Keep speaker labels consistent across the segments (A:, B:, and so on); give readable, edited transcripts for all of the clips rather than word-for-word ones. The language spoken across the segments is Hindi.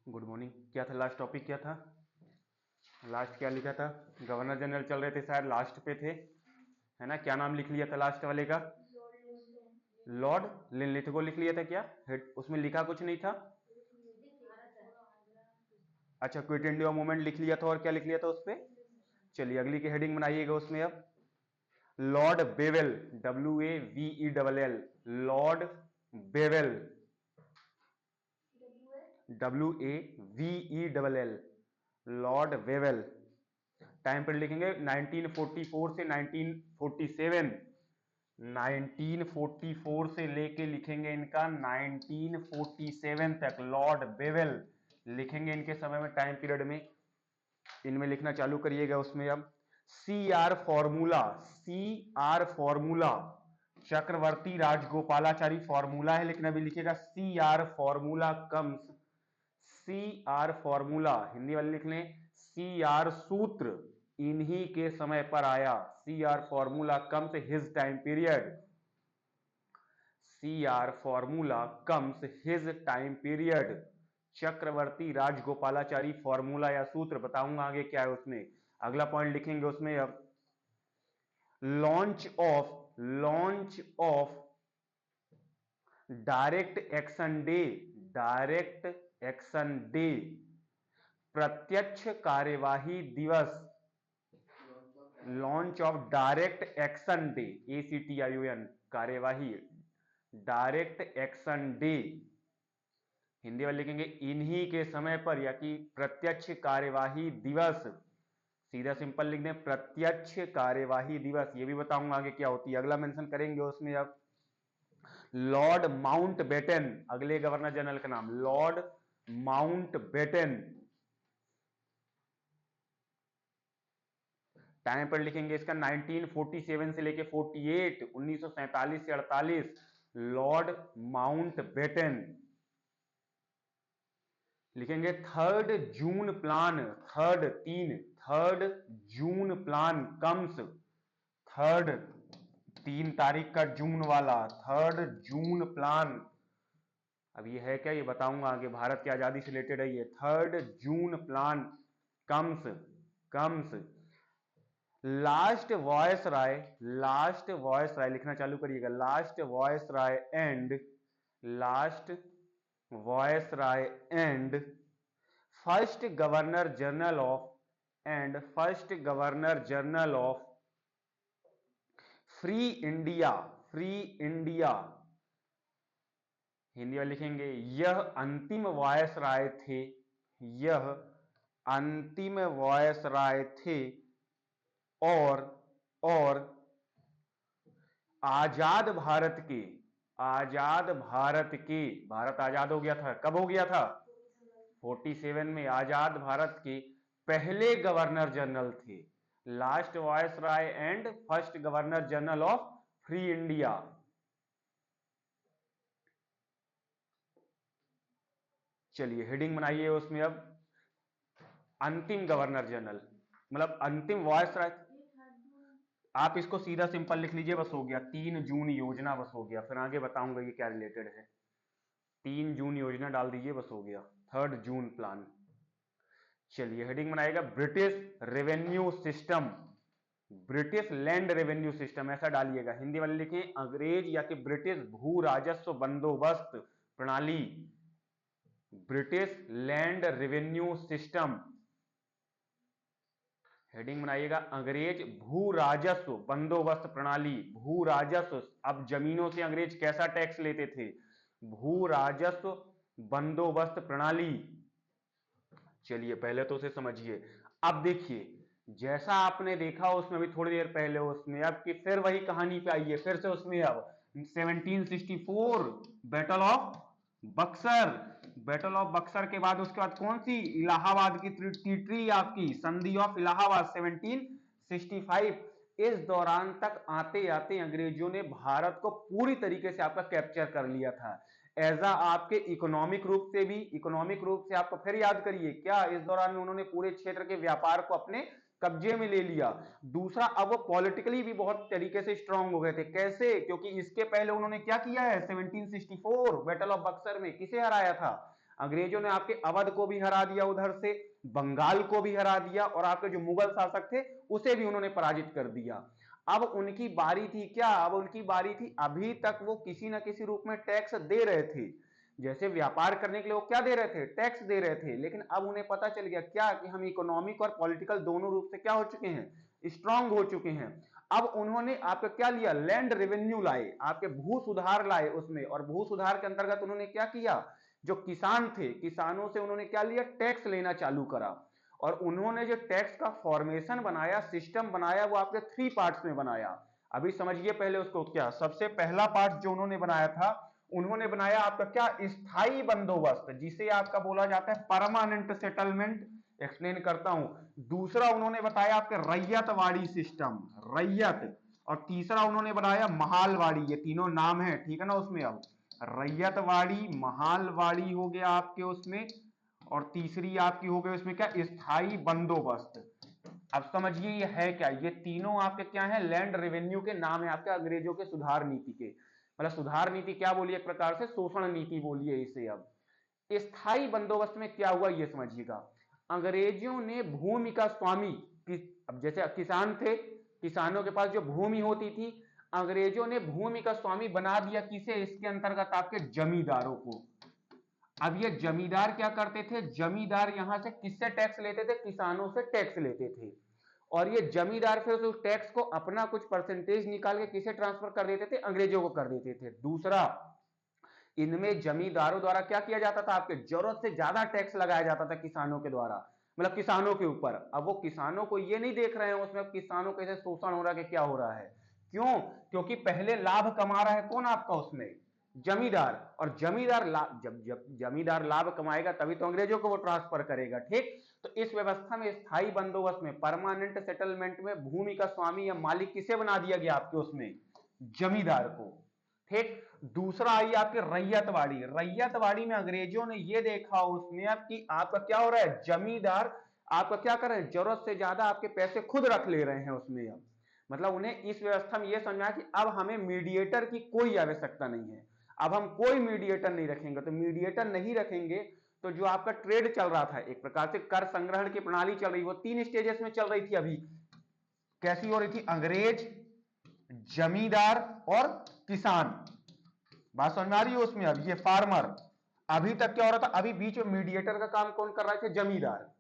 A: Good morning. क्या था लास्ट टॉपिक, क्या था लास्ट, क्या लिखा था? गवर्नर जनरल चल रहे थे शायद, लास्ट पे थे, है ना? क्या नाम लिख लिया था लास्ट वाले का? लॉर्ड लिनलिथगो लिख लिया था क्या? उसमें लिखा कुछ नहीं था। अच्छा, क्विट इंडिया मूवमेंट लिख लिया था, और क्या लिख लिया था उस पे? चलिए अगली की हेडिंग बनाइएगा उसमें अब। Lord Wavell, WAVELL, Lord Wavell, WAVELL, Lord Wavell. Time पर लिखेंगे 1944 से 1947, 1944 से लेके लिखेंगे इनका 1947 तक, लॉर्ड बेवेल लिखेंगे इनके समय में, टाइम पीरियड में इनमें लिखना चालू करिएगा उसमें अब। सी आर फॉर्मूला चक्रवर्ती राजगोपालाचारी फॉर्मूला है, लेकिन अभी लिखेगा CR formula comes, CR formula Hindi वाले लिख लें, CR सूत्र इन्हीं के समय पर आया। CR formula comes his time period, CR formula comes his time period. Chakravarti Rajagopalachari formula या सूत्र, बताऊंगा आगे क्या है उसमें। अगला पॉइंट लिखेंगे उसमें अब, launch of direct action day, direct action day, प्रत्यक्ष कार्यवाही दिवस, launch of direct action day, ACTION कार्यवाही, डायरेक्ट एक्शन डे हिंदी वाले लिखेंगे इन्हीं के समय पर, या कि प्रत्यक्ष कार्यवाही दिवस, सीधा सिंपल लिख दें प्रत्यक्ष कार्यवाही दिवस। ये भी बताऊंगा आगे क्या होती है, अगला मेंशन करेंगे उसमें अब। लॉर्ड माउंटबेटन, अगले गवर्नर जनरल का नाम लॉर्ड माउंटबेटन। टाइम पर लिखेंगे इसका 1947 से लेके 48, 1947 से 48, लॉर्ड माउंटबेटन। लिखेंगे third June plan, third June plan comes, third 3 तारीख का जून वाला, थर्ड जून प्लान। अब ये है क्या, ये बताऊंगा आगे, भारत की आजादी से रिलेटेड है ये। Third June plan comes last viceroy लिखना चालू करिएगा, last viceroy and first governor general of free India, Hindi में लिखेंगे यह अंतिम वॉयस राय थे, यह अंतिम वॉयस राय थे, और आजाद भारत के, भारत आजाद हो गया था, कब हो गया था? 47 में आजाद भारत के पहले गवर्नर जनरल थे। Last viceroy and first governor general of free India. चलिए हेडिंग बनाइए उसमें अब, अंतिम गवर्नर जनरल, मतलब अंतिम वॉयस राय। आप इसको सीधा सिंपल लिख लीजिए, बस हो गया। 3 जून योजना, बस हो गया, फिर आगे बताऊंगा ये क्या रिलेटेड है। 3 जून योजना डाल दीजिए, बस हो गया, थर्ड जून प्लान। चलिए हेडिंग बनाएगा British revenue system, British land revenue system, ऐसा डालिएगा। हिंदी वाले लिखें अंग्रेज या कि ब्रिटिश भू राजस्व बंदोबस्त प्रणाली, British land revenue system. Heading बनाइएगा अंग्रेज भू राजस्व बंदोबस्त प्रणाली, भू राजस्व, अब जमीनों से अंग्रेज कैसा टैक्स लेते थे? भू राजस्व बंदोबस्त प्रणाली। चलिए पहले तो उसे समझिए। अब देखिए, जैसा आपने देखा उसमें अभी थोड़ी देर पहले उसमें, अब कि फिर वही कहानी पे आइए, फिर से उसमें अब 1764 battle of Buxar, battle of Buxar के बाद उसके बाद कौन सी? इलाहाबाद की ट्रीटी, आपकी संधि ऑफ इलाहाबाद 1765। इस दौरान तक आते आते अंग्रेजों ने भारत को पूरी तरीके से आपका कैप्चर कर लिया था। एजा आपके इकोनॉमिक रूप से आपको फिर याद करिए क्या, इस दौरान में उन्होंने पूरे क्षेत्र के व्यापार को अपने कब्जे में ले लिया। दूसरा, अब वो पॉलिटिकली भी बहुत तरीके से स्ट्रांग हो गए थे। कैसे? क्योंकि इसके पहले उन्होंने क्या किया है, 1764 बैटल ऑफ बक्सर में किसे हराया था? अंग्रेजों ने आपके अवध को भी हरा दिया, उधर से बंगाल को भी हरा दिया, और आपके जो मुगल शासक थे उसे भी उन्होंने पराजित कर दिया। अब उनकी बारी थी क्या, अब उनकी बारी थी, अभी तक वो किसी ना किसी रूप में टैक्स दे रहे थे, जैसे व्यापार करने के लिए वो क्या दे रहे थे, टैक्स दे रहे थे, लेकिन अब उन्हें पता चल गया क्या कि हम इकोनॉमिक और पॉलिटिकल दोनों रूप से क्या हो चुके हैं, स्ट्रांग हो चुके हैं। अब उन्होंने आपका क्या लिया, लैंड रेवेन्यू लाए, आपके भू सुधार लाए उसमें, और भू सुधार के अंतर्गत उन्होंने क्या किया, जो किसान थे किसानों से उन्होंने क्या लिया, टैक्स लेना चालू करा। और उन्होंने जो टैक्स का फॉर्मेशन बनाया, सिस्टम बनाया, वो आपके 3 पार्ट्स में बनाया। अभी समझिए पहले उसको, क्या सबसे पहला पार्ट जो उन्होंने बनाया था, उन्होंने बनाया आपका क्या, स्थायी बंदोबस्त, जिसे आपका बोला जाता है परमानेंट सेटलमेंट। एक्सप्लेन करता हूं। दूसरा उन्होंने बताया आपके रैयतवाड़ी सिस्टम, रैयत। और तीसरा उन्होंने बनाया महालवाड़ी, ये तीनों नाम है, ठीक है ना उसमें। अब रैयतवाड़ी, महालवाड़ी हो गया आपके उसमें, और तीसरी आपकी हो गई उसमें क्या, स्थायी बंदोबस्त। अब समझिए ये है क्या, ये तीनों आपके क्या है, लैंड रेवेन्यू के नाम है आपके अंग्रेजों के सुधार नीति के। मतलब सुधार नीति क्या बोलिए, एक प्रकार से शोषण नीति बोलिए इसे। अब स्थायी बंदोबस्त में क्या हुआ ये समझिएगा, अंग्रेजों ने भूमि का स्वामी, अब जैसे किसान थे, किसानों के पास जो भूमि होती थी, अंग्रेजों ने भूमि का स्वामी बना दिया किसे, इसके अंतर्गत आपके जमींदारों को। अब ये जमींदार क्या करते थे, जमींदार यहां से किससे टैक्स लेते थे, किसानों से टैक्स लेते थे। और ये जमींदार फिर उस टैक्स को अपना कुछ परसेंटेज निकाल के किसे ट्रांसफर कर देते थे, अंग्रेजों को कर देते थे। दूसरा, इनमें जमींदारों द्वारा क्या किया जाता था, आपके जरूरत से ज्यादा टैक्स लगाया जाता था किसानों के द्वारा, मतलब किसानों के ऊपर। अब वो किसानों को ये नहीं देख रहे हैं उसमें किसानों को कैसे शोषण हो रहा है कि क्या हो रहा है, क्यों, क्योंकि पहले लाभ कमा रहा है कौन आपका उसमें, जमींदार। और जमींदार जब जमींदार लाभ कमाएगा तभी तो अंग्रेजों को वो ट्रांसफर करेगा, ठीक। तो इस व्यवस्था में, स्थायी बंदोबस्त में, परमानेंट सेटलमेंट में भूमि का स्वामी या मालिक किसे बना दिया गया आपके उसमें, जमींदार को, ठीक। दूसरा आई आपके रैयतवाड़ी, रैयतवाड़ी में अंग्रेजों ने यह देखा उसमें अब कि आपका क्या हो रहा है, जमींदार आपका क्या कर रहे हैं, जरूरत से ज्यादा आपके पैसे खुद रख ले रहे हैं उसमें। अब मतलब उन्हें इस व्यवस्था में यह समझा कि अब हमें मीडिएटर की कोई आवश्यकता नहीं है, अब हम कोई मीडिएटर नहीं रखेंगे। तो मीडिएटर नहीं रखेंगे तो जो आपका ट्रेड चल रहा था, एक प्रकार से कर संग्रहण की प्रणाली चल रही, वो 3 स्टेजेस में चल रही थी। अभी कैसी हो रही थी, अंग्रेज, जमींदार और किसान। बात समझ में आ रही है उसमें। अब ये फार्मर, अभी तक क्या हो रहा था, अभी बीच में मीडिएटर का काम कौन कर रहा था, जमींदार।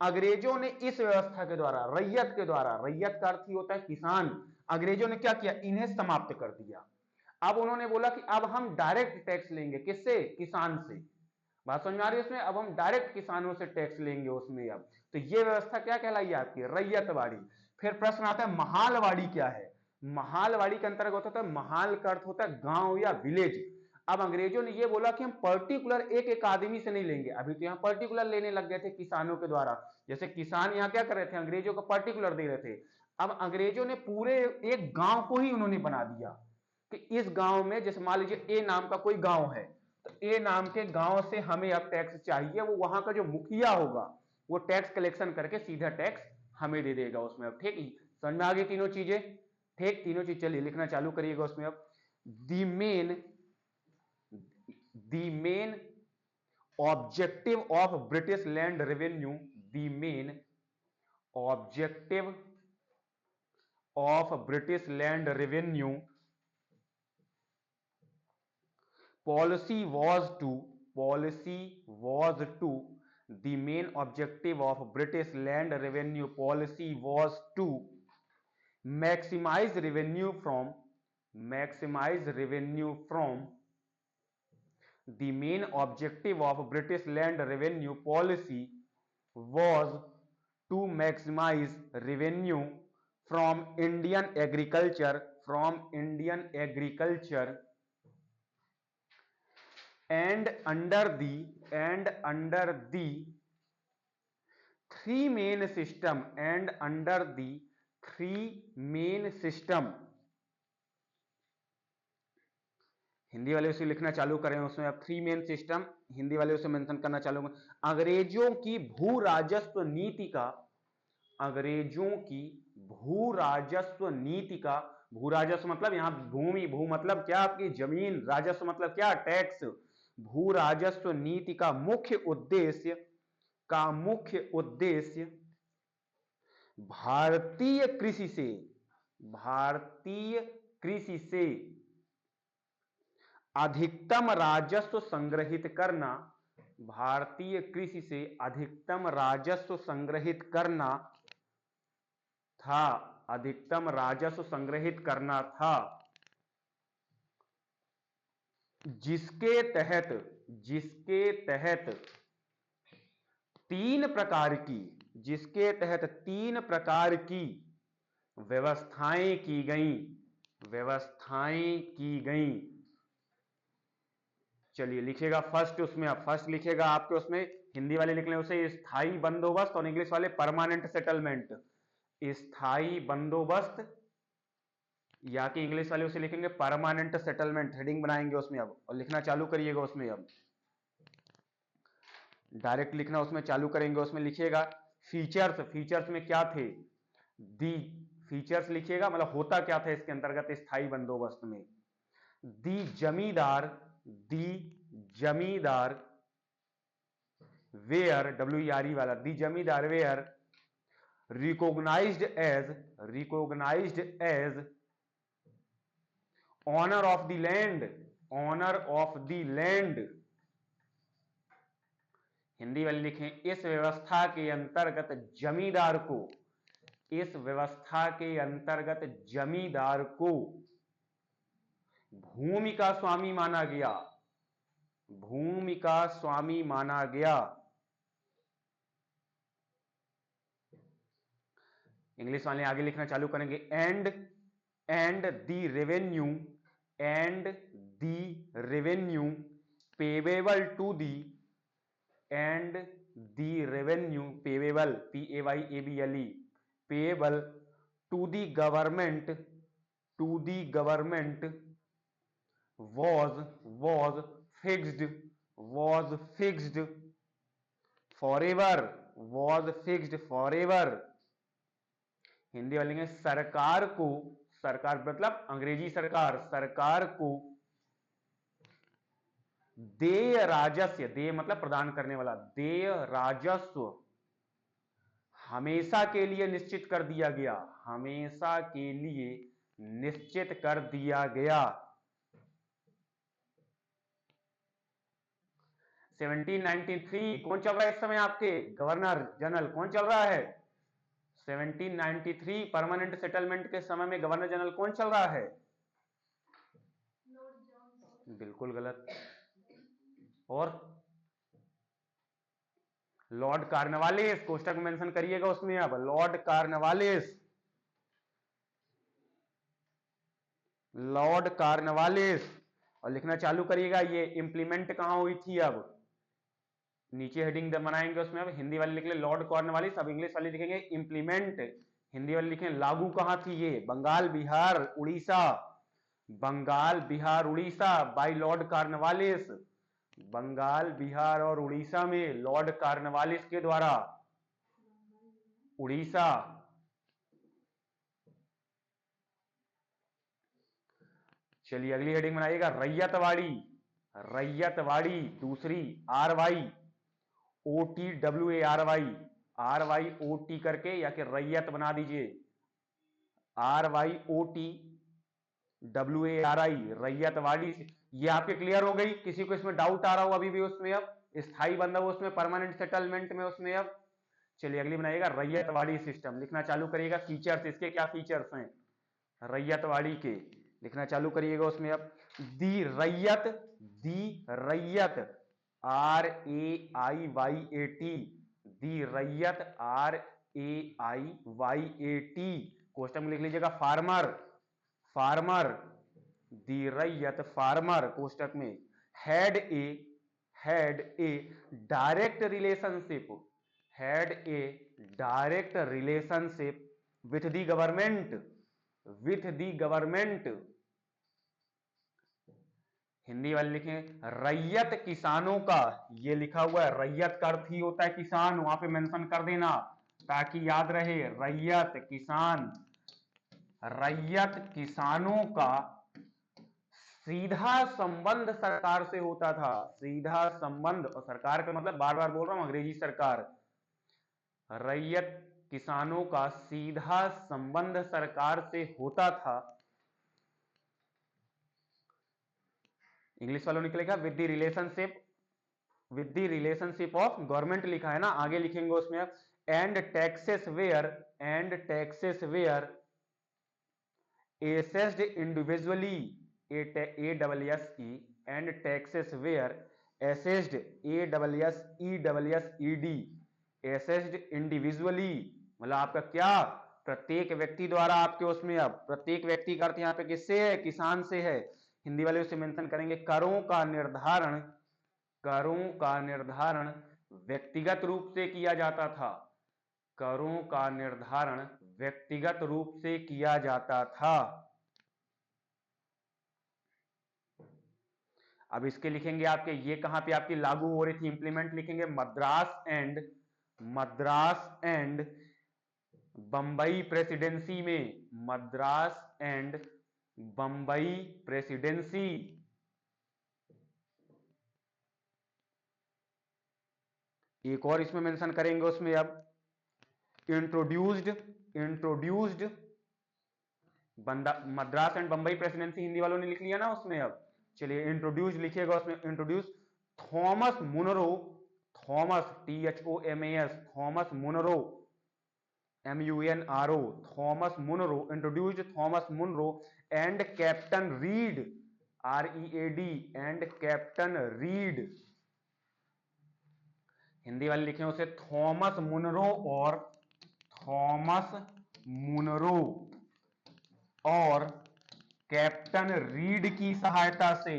A: अंग्रेजों ने इस व्यवस्था के द्वारा, रैयत के द्वारा, रैयत का अर्थ ही होता है किसान, अंग्रेजों ने क्या किया, इन्हें समाप्त कर दिया। अब उन्होंने बोला कि अब हम डायरेक्ट टैक्स लेंगे, किससे, किसान से। बात समझ में आ रही है उसमें, अब हम डायरेक्ट किसानों से टैक्स लेंगे उसमें। अब तो ये व्यवस्था क्या कहलाई आपकी, रैयतवाड़ी। फिर प्रश्न आता है महालवाड़ी क्या है, महालवाड़ी के अंतर्गत होता है, महाल का अर्थ होता है गांव या विलेज। अब अंग्रेजों ने यह बोला कि हम पर्टिकुलर एक एक आदमी से नहीं लेंगे, अभी तो यहां पर्टिकुलर लेने लग गए थे किसानों के द्वारा, जैसे किसान यहां क्या कर रहे थे, अंग्रेजों को पर्टिकुलर दे रहे थे। अब अंग्रेजों ने पूरे एक गांव को ही उन्होंने बना दिया कि इस गांव में, जैसे मान लीजिए ए नाम का कोई गांव है, तो ए नाम के गांव से हमें अब टैक्स चाहिए, वो वहां का जो मुखिया होगा वो टैक्स कलेक्शन करके सीधा टैक्स हमें दे देगा उसमें। अब ठीक समझ में आ गई तीनों चीजें, ठीक, तीनों चीज चलिए लिखना चालू करिएगा उसमें। अब the main objective of British land revenue, the main objective of British land revenue policy was to the main objective of British land revenue policy was to maximize revenue from the main objective of British land revenue policy was to maximize revenue from Indian agriculture and under the three main system Hindi वाले उसे लिखना चालू करें उसमें। अब 3 मेन सिस्टम हिंदी वाले उसे मेंशन करना चालू करें। अंग्रेजों की भू राजस्व नीति का, अंग्रेजों की भू राजस्व नीति का, भू राजस्व मतलब यहां भूमि, भू मतलब क्या आपकी जमीन, राजस्व मतलब क्या, टैक्स। भू राजस्व नीति का मुख्य उद्देश्य भारतीय कृषि से अधिकतम राजस्व संग्रहित करना, भारतीय कृषि से अधिकतम राजस्व संग्रहित करना था, जिसके तहत तीन प्रकार की व्यवस्थाएं की गई। चलिए लिखिएगा फर्स्ट, उसमें आप फर्स्ट लिखिएगा, आपके उसमें हिंदी वाले लिख लें उसे स्थायी बंदोबस्त, और इंग्लिश वाले परमानेंट सेटलमेंट। स्थायी बंदोबस्त या कि इंग्लिश वाले उसे लिखेंगे परमानेंट सेटलमेंट। हेडिंग बनाएंगे उसमें अब, और लिखना चालू करिएगा उसमें। अब डायरेक्ट लिखना उसमें चालू करेंगे। उसमें लिखिएगा फीचर्स में क्या थे, दी फीचर्स लिखिएगा, मतलब होता क्या था इसके अंतर्गत स्थायी बंदोबस्त में। दी जमींदार वेयर, WERE वाला, the zamindar were recognized as owner of the land। Hindi वाले लिखें, इस व्यवस्था के अंतर्गत जमींदार को भूमि का स्वामी माना गया। इंग्लिश वाले आगे लिखना चालू करेंगे, and the revenue payable to the payable to the government was fixed forever। Hindi वाले में सरकार मतलब अंग्रेजी सरकार को देय राजस्व, देय मतलब प्रदान करने वाला, देय राजस्व हमेशा के लिए निश्चित कर दिया गया। 1793 कौन चल रहा है इस समय आपके गवर्नर जनरल, कौन चल रहा है? 1793 परमानेंट सेटलमेंट के समय में गवर्नर जनरल कौन चल रहा है? बिल्कुल गलत। और लॉर्ड कार्नवालिस, कोष्टक मेंशन करिएगा उसमें। अब लॉर्ड कार्नवालिस, और लिखना चालू करिएगा ये इंप्लीमेंट कहां हुई थी। अब नीचे हेडिंग बनाएंगे उसमें। अब हिंदी वाले लिख ले लॉर्ड कॉर्नवालिस, अब इंग्लिश वाले लिखेंगे इंप्लीमेंट। हिंदी वाले लिखें लागू कहां थी ये? Bengal Bihar Orissa by Lord Cornwallis. Bengal Bihar और उड़ीसा में लॉर्ड कॉर्नवालिस के द्वारा। उड़ीसा। चलिए अगली हेडिंग बनाइएगा रैयतवाड़ी दूसरी, RYOT करके, या कि रैयत बना दीजिए, RYOTWARI रैयतवाड़ी। ये आपके क्लियर हो गई? किसी को इसमें डाउट आ रहा हो अभी भी उसमें? अब स्थायी बंदोबस्त में, परमानेंट सेटलमेंट में उसमें। अब चलिए अगली बनाइएगा रैयतवाड़ी सिस्टम। लिखना चालू करिएगा फीचर्स, इसके क्या फीचर्स हैं रैयतवाड़ी के, लिखना चालू करिएगा उसमें। अब दी रैयत RAIYAT, क्वेश्चन में लिख लीजिएगा फार्मर, दी रैयत फार्मर कोष्टक में had a direct relationship with the government. Hindi वाले लिखें रैयत किसानों का, ये लिखा हुआ है रैयत का अर्थ ही होता है किसान, वहां पे मेंशन कर देना ताकि याद रहे। रैयत किसानों का सीधा संबंध सरकार से होता था, सीधा संबंध, और सरकार का मतलब बार बार बोल रहा हूं अंग्रेजी सरकार, रैयत किसानों का सीधा संबंध सरकार से होता था। इंग्लिश वालों ने लिखा with the relationship of government लिखा है ना, आगे लिखेंगे उसमें अब and taxes were assessed individually ASSE and taxes were assessed assessed individually, मतलब आपका क्या, प्रत्येक व्यक्ति द्वारा आपके उसमें, अब प्रत्येक व्यक्ति का अर्थ यहाँ पे किससे है, किसान से है। हिंदी वाले उसे मेंशन करेंगे करों का निर्धारण व्यक्तिगत रूप से किया जाता था, करों का निर्धारण व्यक्तिगत रूप से किया जाता था। अब इसके लिखेंगे आपके, ये कहां पे आपकी लागू हो रही थी, इंप्लीमेंट लिखेंगे मद्रास एंड बंबई प्रेसिडेंसी में, मद्रास एंड बंबई प्रेसिडेंसी। एक और इसमें मेंशन करेंगे उसमें अब introduced Madras and Bombay presidency Hindi वालों ने लिख लिया ना उसमें। अब चलिए इंट्रोड्यूस लिखिएगा उसमें, introduce Thomas Munro, Thomas THOMAS, Thomas Munro MUNRO, Thomas Munro, introduced Thomas Munro and Captain Read READ, and Captain Read. Hindi वाले लिखे उसे थॉमस मुनरो और कैप्टन रीड की सहायता से,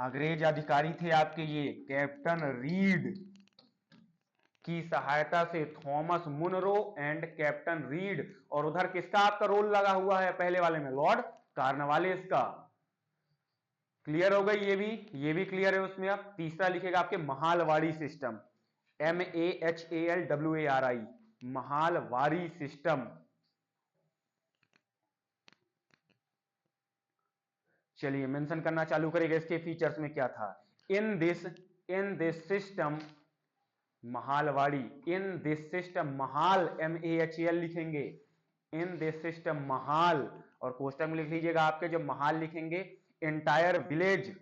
A: अंग्रेज अधिकारी थे आपके ये, कैप्टन रीड की सहायता से, Thomas Munro and Captain Read. और उधर किसका आपका रोल लगा हुआ है पहले वाले में, लॉर्ड कॉर्नवालिस का। क्लियर हो गई, ये भी क्लियर है उसमें। आप तीसरा लिखेगा आपके Mahalwari system, MAHALWARI, Mahalwari system. चलिए मेंशन करना चालू करेगा इसके फीचर्स में क्या था। In this system Mahalwari, in this system Mahal MAHAL लिखेंगे, इन दिस सिस्टम महाल, और कोष्टक में लिख लीजिएगा आपके जब महाल लिखेंगे entire village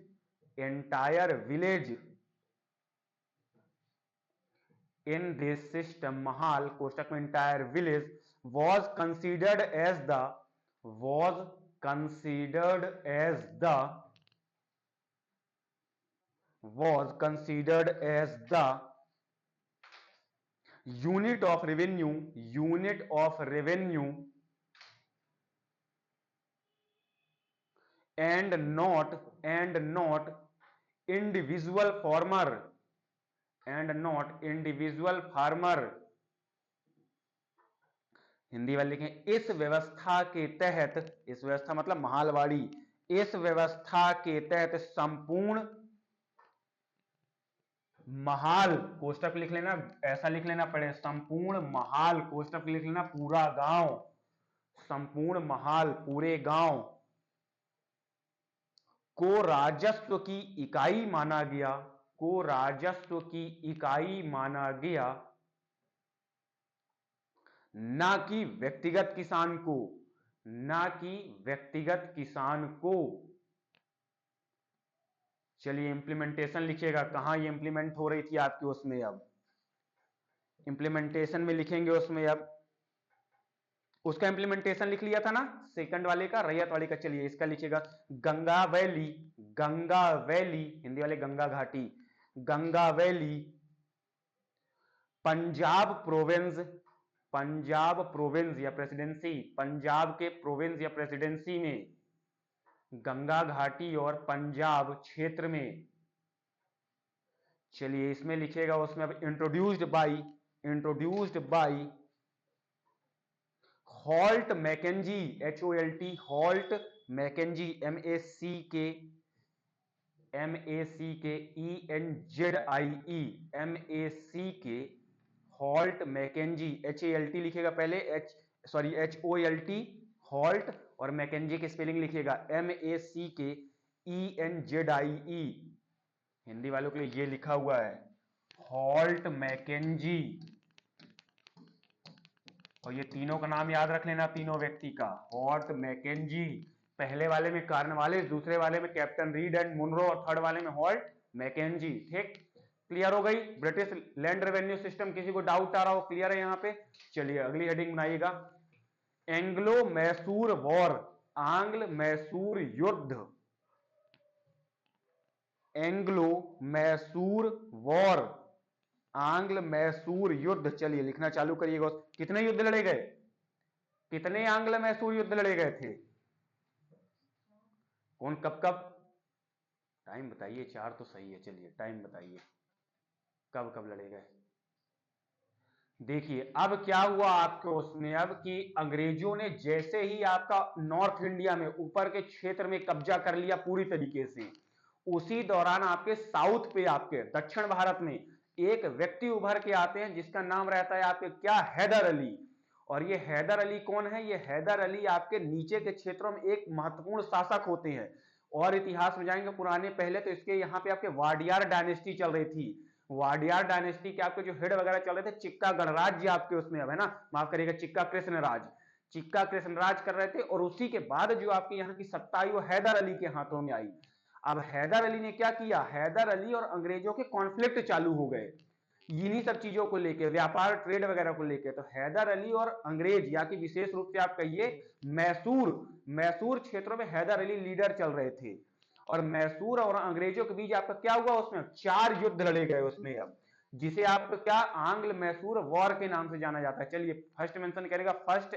A: in this system Mahal, कोष्टक में entire village was considered as the unit of revenue and not individual farmer। Hindi वाले लिखें इस व्यवस्था के तहत, इस व्यवस्था मतलब महालवाड़ी, इस व्यवस्था के तहत संपूर्ण महाल, कोष्टक लिख लेना, ऐसा लिख लेना पड़े, संपूर्ण महाल, कोष्टक लिख लेना पूरा गांव, संपूर्ण महाल पूरे गांव को राजस्व की इकाई माना गया, ना कि व्यक्तिगत किसान को, चलिए इंप्लीमेंटेशन लिखिएगा, कहां ये इंप्लीमेंट हो रही थी आपकी उसमें। अब इंप्लीमेंटेशन में लिखेंगे उसमें, अब उसका इंप्लीमेंटेशन लिख लिया था ना सेकंड वाले का, रैयत वाले का। चलिए इसका लिखिएगा गंगा वैली, हिंदी वाले गंगा घाटी, गंगा वैली पंजाब प्रोविंस या प्रेसिडेंसी, पंजाब के प्रोविंस या प्रेसिडेंसी में, गंगा घाटी और पंजाब क्षेत्र में। चलिए इसमें लिखिएगा उसमें अब introduced by Holt Mackenzie, HOLT, Holt Mackenzie, MACKENZIE, Holt Mackenzie, HALT लिखिएगा पहले, HOLT, हॉल्ट, और मैकेंजी की स्पेलिंग लिखिएगा MACKENZIE, ENZIE, हिंदी वालों के लिए ये लिखा हुआ है हॉल्ट मैकेंजी। और ये तीनों का नाम याद रख लेना, तीनों व्यक्ति का, हॉल्ट मैकेंजी। पहले वाले में कार्नवालिस, दूसरे वाले में कैप्टन रीड एंड मुनरो, और थर्ड वाले में हॉल्ट मैकेंजी। ठीक, क्लियर हो गई। ब्रिटिश लैंड रेवेन्यू सिस्टम, किसी को डाउट आ रहा हो, क्लियर है यहाँ पे। चलिए अगली हेडिंग बनाइएगा, एंग्लो मैसूर वॉर, आंग्ल मैसूर युद्ध। एंग्लो मैसूर वॉर, आंग्ल मैसूर युद्ध। चलिए लिखना चालू करिएगा। कितने युद्ध लड़े गए, कितने आंग्ल मैसूर युद्ध लड़े गए थे, कौन कब कब, टाइम बताइए। 4 तो सही है, चलिए टाइम बताइए, कब कब लड़े गए। देखिए अब क्या हुआ आपके उसमें, अब कि अंग्रेजों ने जैसे ही आपका नॉर्थ इंडिया में ऊपर के क्षेत्र में कब्जा कर लिया पूरी तरीके से, उसी दौरान आपके साउथ पे, आपके दक्षिण भारत में एक व्यक्ति उभर के आते हैं जिसका नाम रहता है आपके क्या, हैदर अली। और ये हैदर अली कौन है, ये हैदर अली आपके नीचे के क्षेत्रों में एक महत्वपूर्ण शासक होते हैं। और इतिहास में जाएंगे पुराने, पहले तो इसके यहाँ पे आपके वाडियार डायनेस्टी चल रही थी। वाडियार डायनेस्टी के आपके जो हेड वगैरह चल रहे थे, चिक्का गणराज्य आपके उसमें अब है ना, माफ करिएगा, चिक्का कृष्णराज, चिक्का कृष्णराज कर रहे थे। और उसी के बाद जो आपके यहाँ की सत्ता आई वो हैदर अली के हाथों में आई। अब हैदर अली ने क्या किया, हैदर अली और अंग्रेजों के कॉन्फ्लिक्ट चालू हो गए इन्हीं सब चीजों को लेकर, व्यापार ट्रेड वगैरह को लेकर। तो हैदर अली और अंग्रेज, या कि विशेष रूप से आप कहिए मैसूर, मैसूर क्षेत्रों में हैदर अली लीडर चल रहे थे। और मैसूर और अंग्रेजों के बीच आपका क्या हुआ, उसमें 4 युद्ध लड़े गए उसमें, अब जिसे आप क्या आंग्ल मैसूर वॉर के नाम से जाना जाता है। चलिए फर्स्ट मेंशन करेगा, फर्स्ट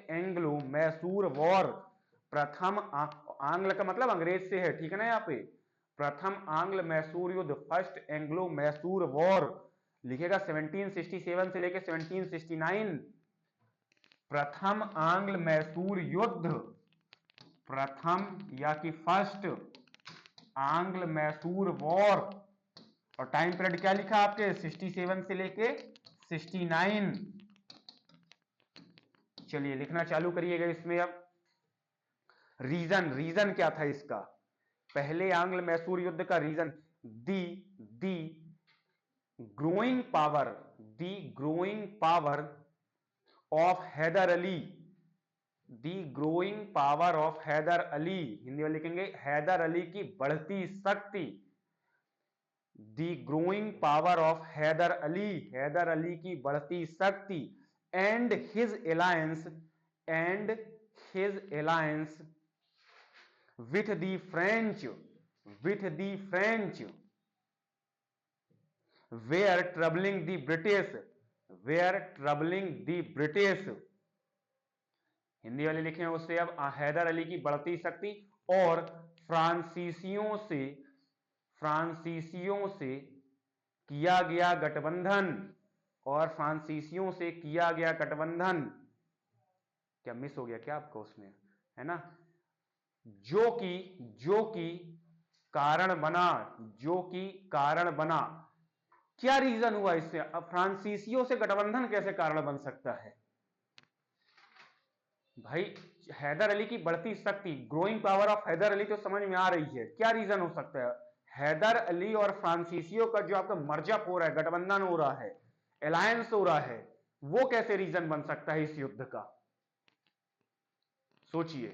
A: एंग्लो मैसूर वॉर, प्रथम आंग्ल का मतलब अंग्रेज से है, ठीक है ना। यहाँ पे प्रथम आंग्ल मैसूर युद्ध, फर्स्ट एंग्लो मैसूर वॉर, लिखेगा 1767 से लेकर 1769। प्रथम आंग्ल मैसूर युद्ध, प्रथम या कि फर्स्ट आंग्ल मैसूर वॉर। और टाइम पीरियड क्या लिखा आपके, 67 से लेके 69। चलिए लिखना चालू करिएगा इसमें। अब रीजन क्या था इसका, पहले आंग्ल मैसूर युद्ध का reason, the growing power of Hyder Ali, the growing power of Hyder Ali, Hindi में लिखेंगे हैदर अली की बढ़ती शक्ति, the growing power of Hyder Ali की बढ़ती शक्ति, and his alliance with the French were troubling the British, Hindi वाले लिखे हैं उससे। अब हैदर अली की बढ़ती शक्ति और फ्रांसीसियों से किया गया गठबंधन, क्या मिस हो गया क्या आपको उसमें, है ना, जो कि कारण बना। क्या रीजन हुआ इससे, अब फ्रांसीसियों से गठबंधन कैसे कारण बन सकता है भाई, हैदर अली की बढ़ती शक्ति, growing power of Hyder Ali तो समझ में आ रही है, क्या रीजन हो सकता है, हैदर अली और फ्रांसीसियों का जो आपका मर्जअप हो रहा है, गठबंधन हो रहा है, अलायंस हो रहा है, वो कैसे रीजन बन सकता है इस युद्ध का, सोचिए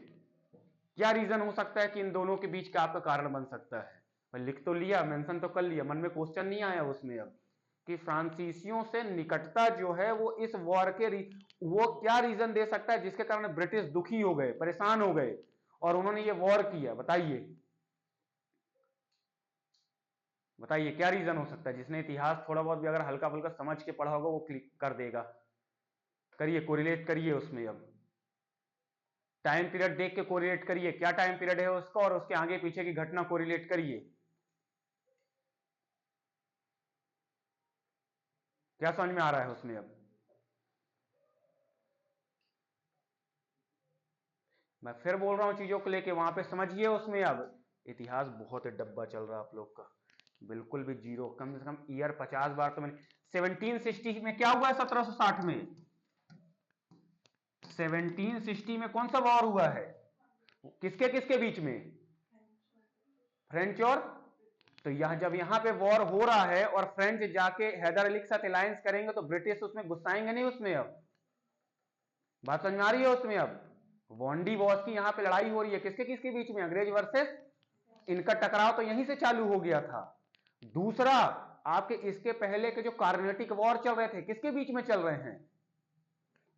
A: क्या रीजन हो सकता है कि इन दोनों के बीच का आपका कारण बन सकता है। मैं लिख तो लिया, मेंशन तो कर लिया, मन में क्वेश्चन नहीं आया उसमें अब कि फ्रांसीसियों से निकटता जो है वो इस वॉर के वो क्या रीजन दे सकता है जिसके कारण ब्रिटिश दुखी हो गए, परेशान हो गए और उन्होंने ये वॉर किया, बताइए क्या रीजन हो सकता है। जिसने इतिहास थोड़ा बहुत भी अगर हल्का फुल्का समझ के पढ़ा होगा वो क्लिक कर देगा, करिए कोरिलेट करिए उसमें। अब टाइम पीरियड देख के कोरिलेट करिए, क्या टाइम पीरियड है उसका और उसके आगे पीछे की घटना कोरिलेट करिए, क्या समझ में आ रहा है उसमें। अब मैं फिर बोल रहा हूं चीजों को लेके, वहां पे समझिए उसमें। अब इतिहास बहुत डब्बा चल रहा है आप लोग का, बिल्कुल भी जीरो, कम से कम ईयर 50 बार तो मैंने। 1760 में क्या हुआ है, 1760 में, 1760 में कौन सा वॉर हुआ है, किसके किसके बीच में? फ्रेंच और, तो जब यहां पे वॉर हो रहा है और फ्रेंच जाके हैदर अली के साथ अलायंस करेंगे तो ब्रिटिश उसमें गुस्साएंगे नहीं उसमें? अब बात समझ में आ रही है उसमें? अब वॉन्डी वॉस की यहां पे लड़ाई हो रही है, किसके किसके बीच में? अंग्रेज वर्सेस, इनका टकराव तो यहीं से चालू हो गया था। दूसरा, आपके इसके पहले के जो कार्नेटिक वॉर चल रहे थे, किसके बीच में चल रहे हैं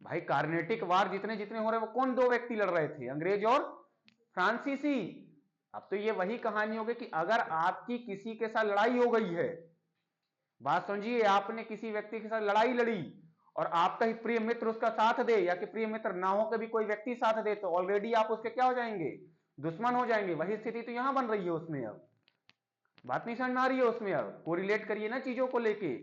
A: भाई? कार्नेटिक वॉर जितने जितने हो रहे हैं वो कौन दो व्यक्ति लड़ रहे थे? अंग्रेज और फ्रांसीसी। अब तो ये वही कहानी होगी कि अगर आपकी किसी के साथ लड़ाई हो गई है, बात समझिए, आपने किसी व्यक्ति के साथ लड़ाई लड़ी और आपका ही प्रिय मित्र उसका साथ दे, या कि प्रिय मित्र ना हो के भी कोई व्यक्ति साथ दे, तो ऑलरेडी आप उसके क्या हो जाएंगे? दुश्मन हो जाएंगे। वही स्थिति तो यहां बन रही है उसमें। अब बात नहीं समझ में आ रही है उसमें? अब कोरिलेट करिए ना चीजों को लेके।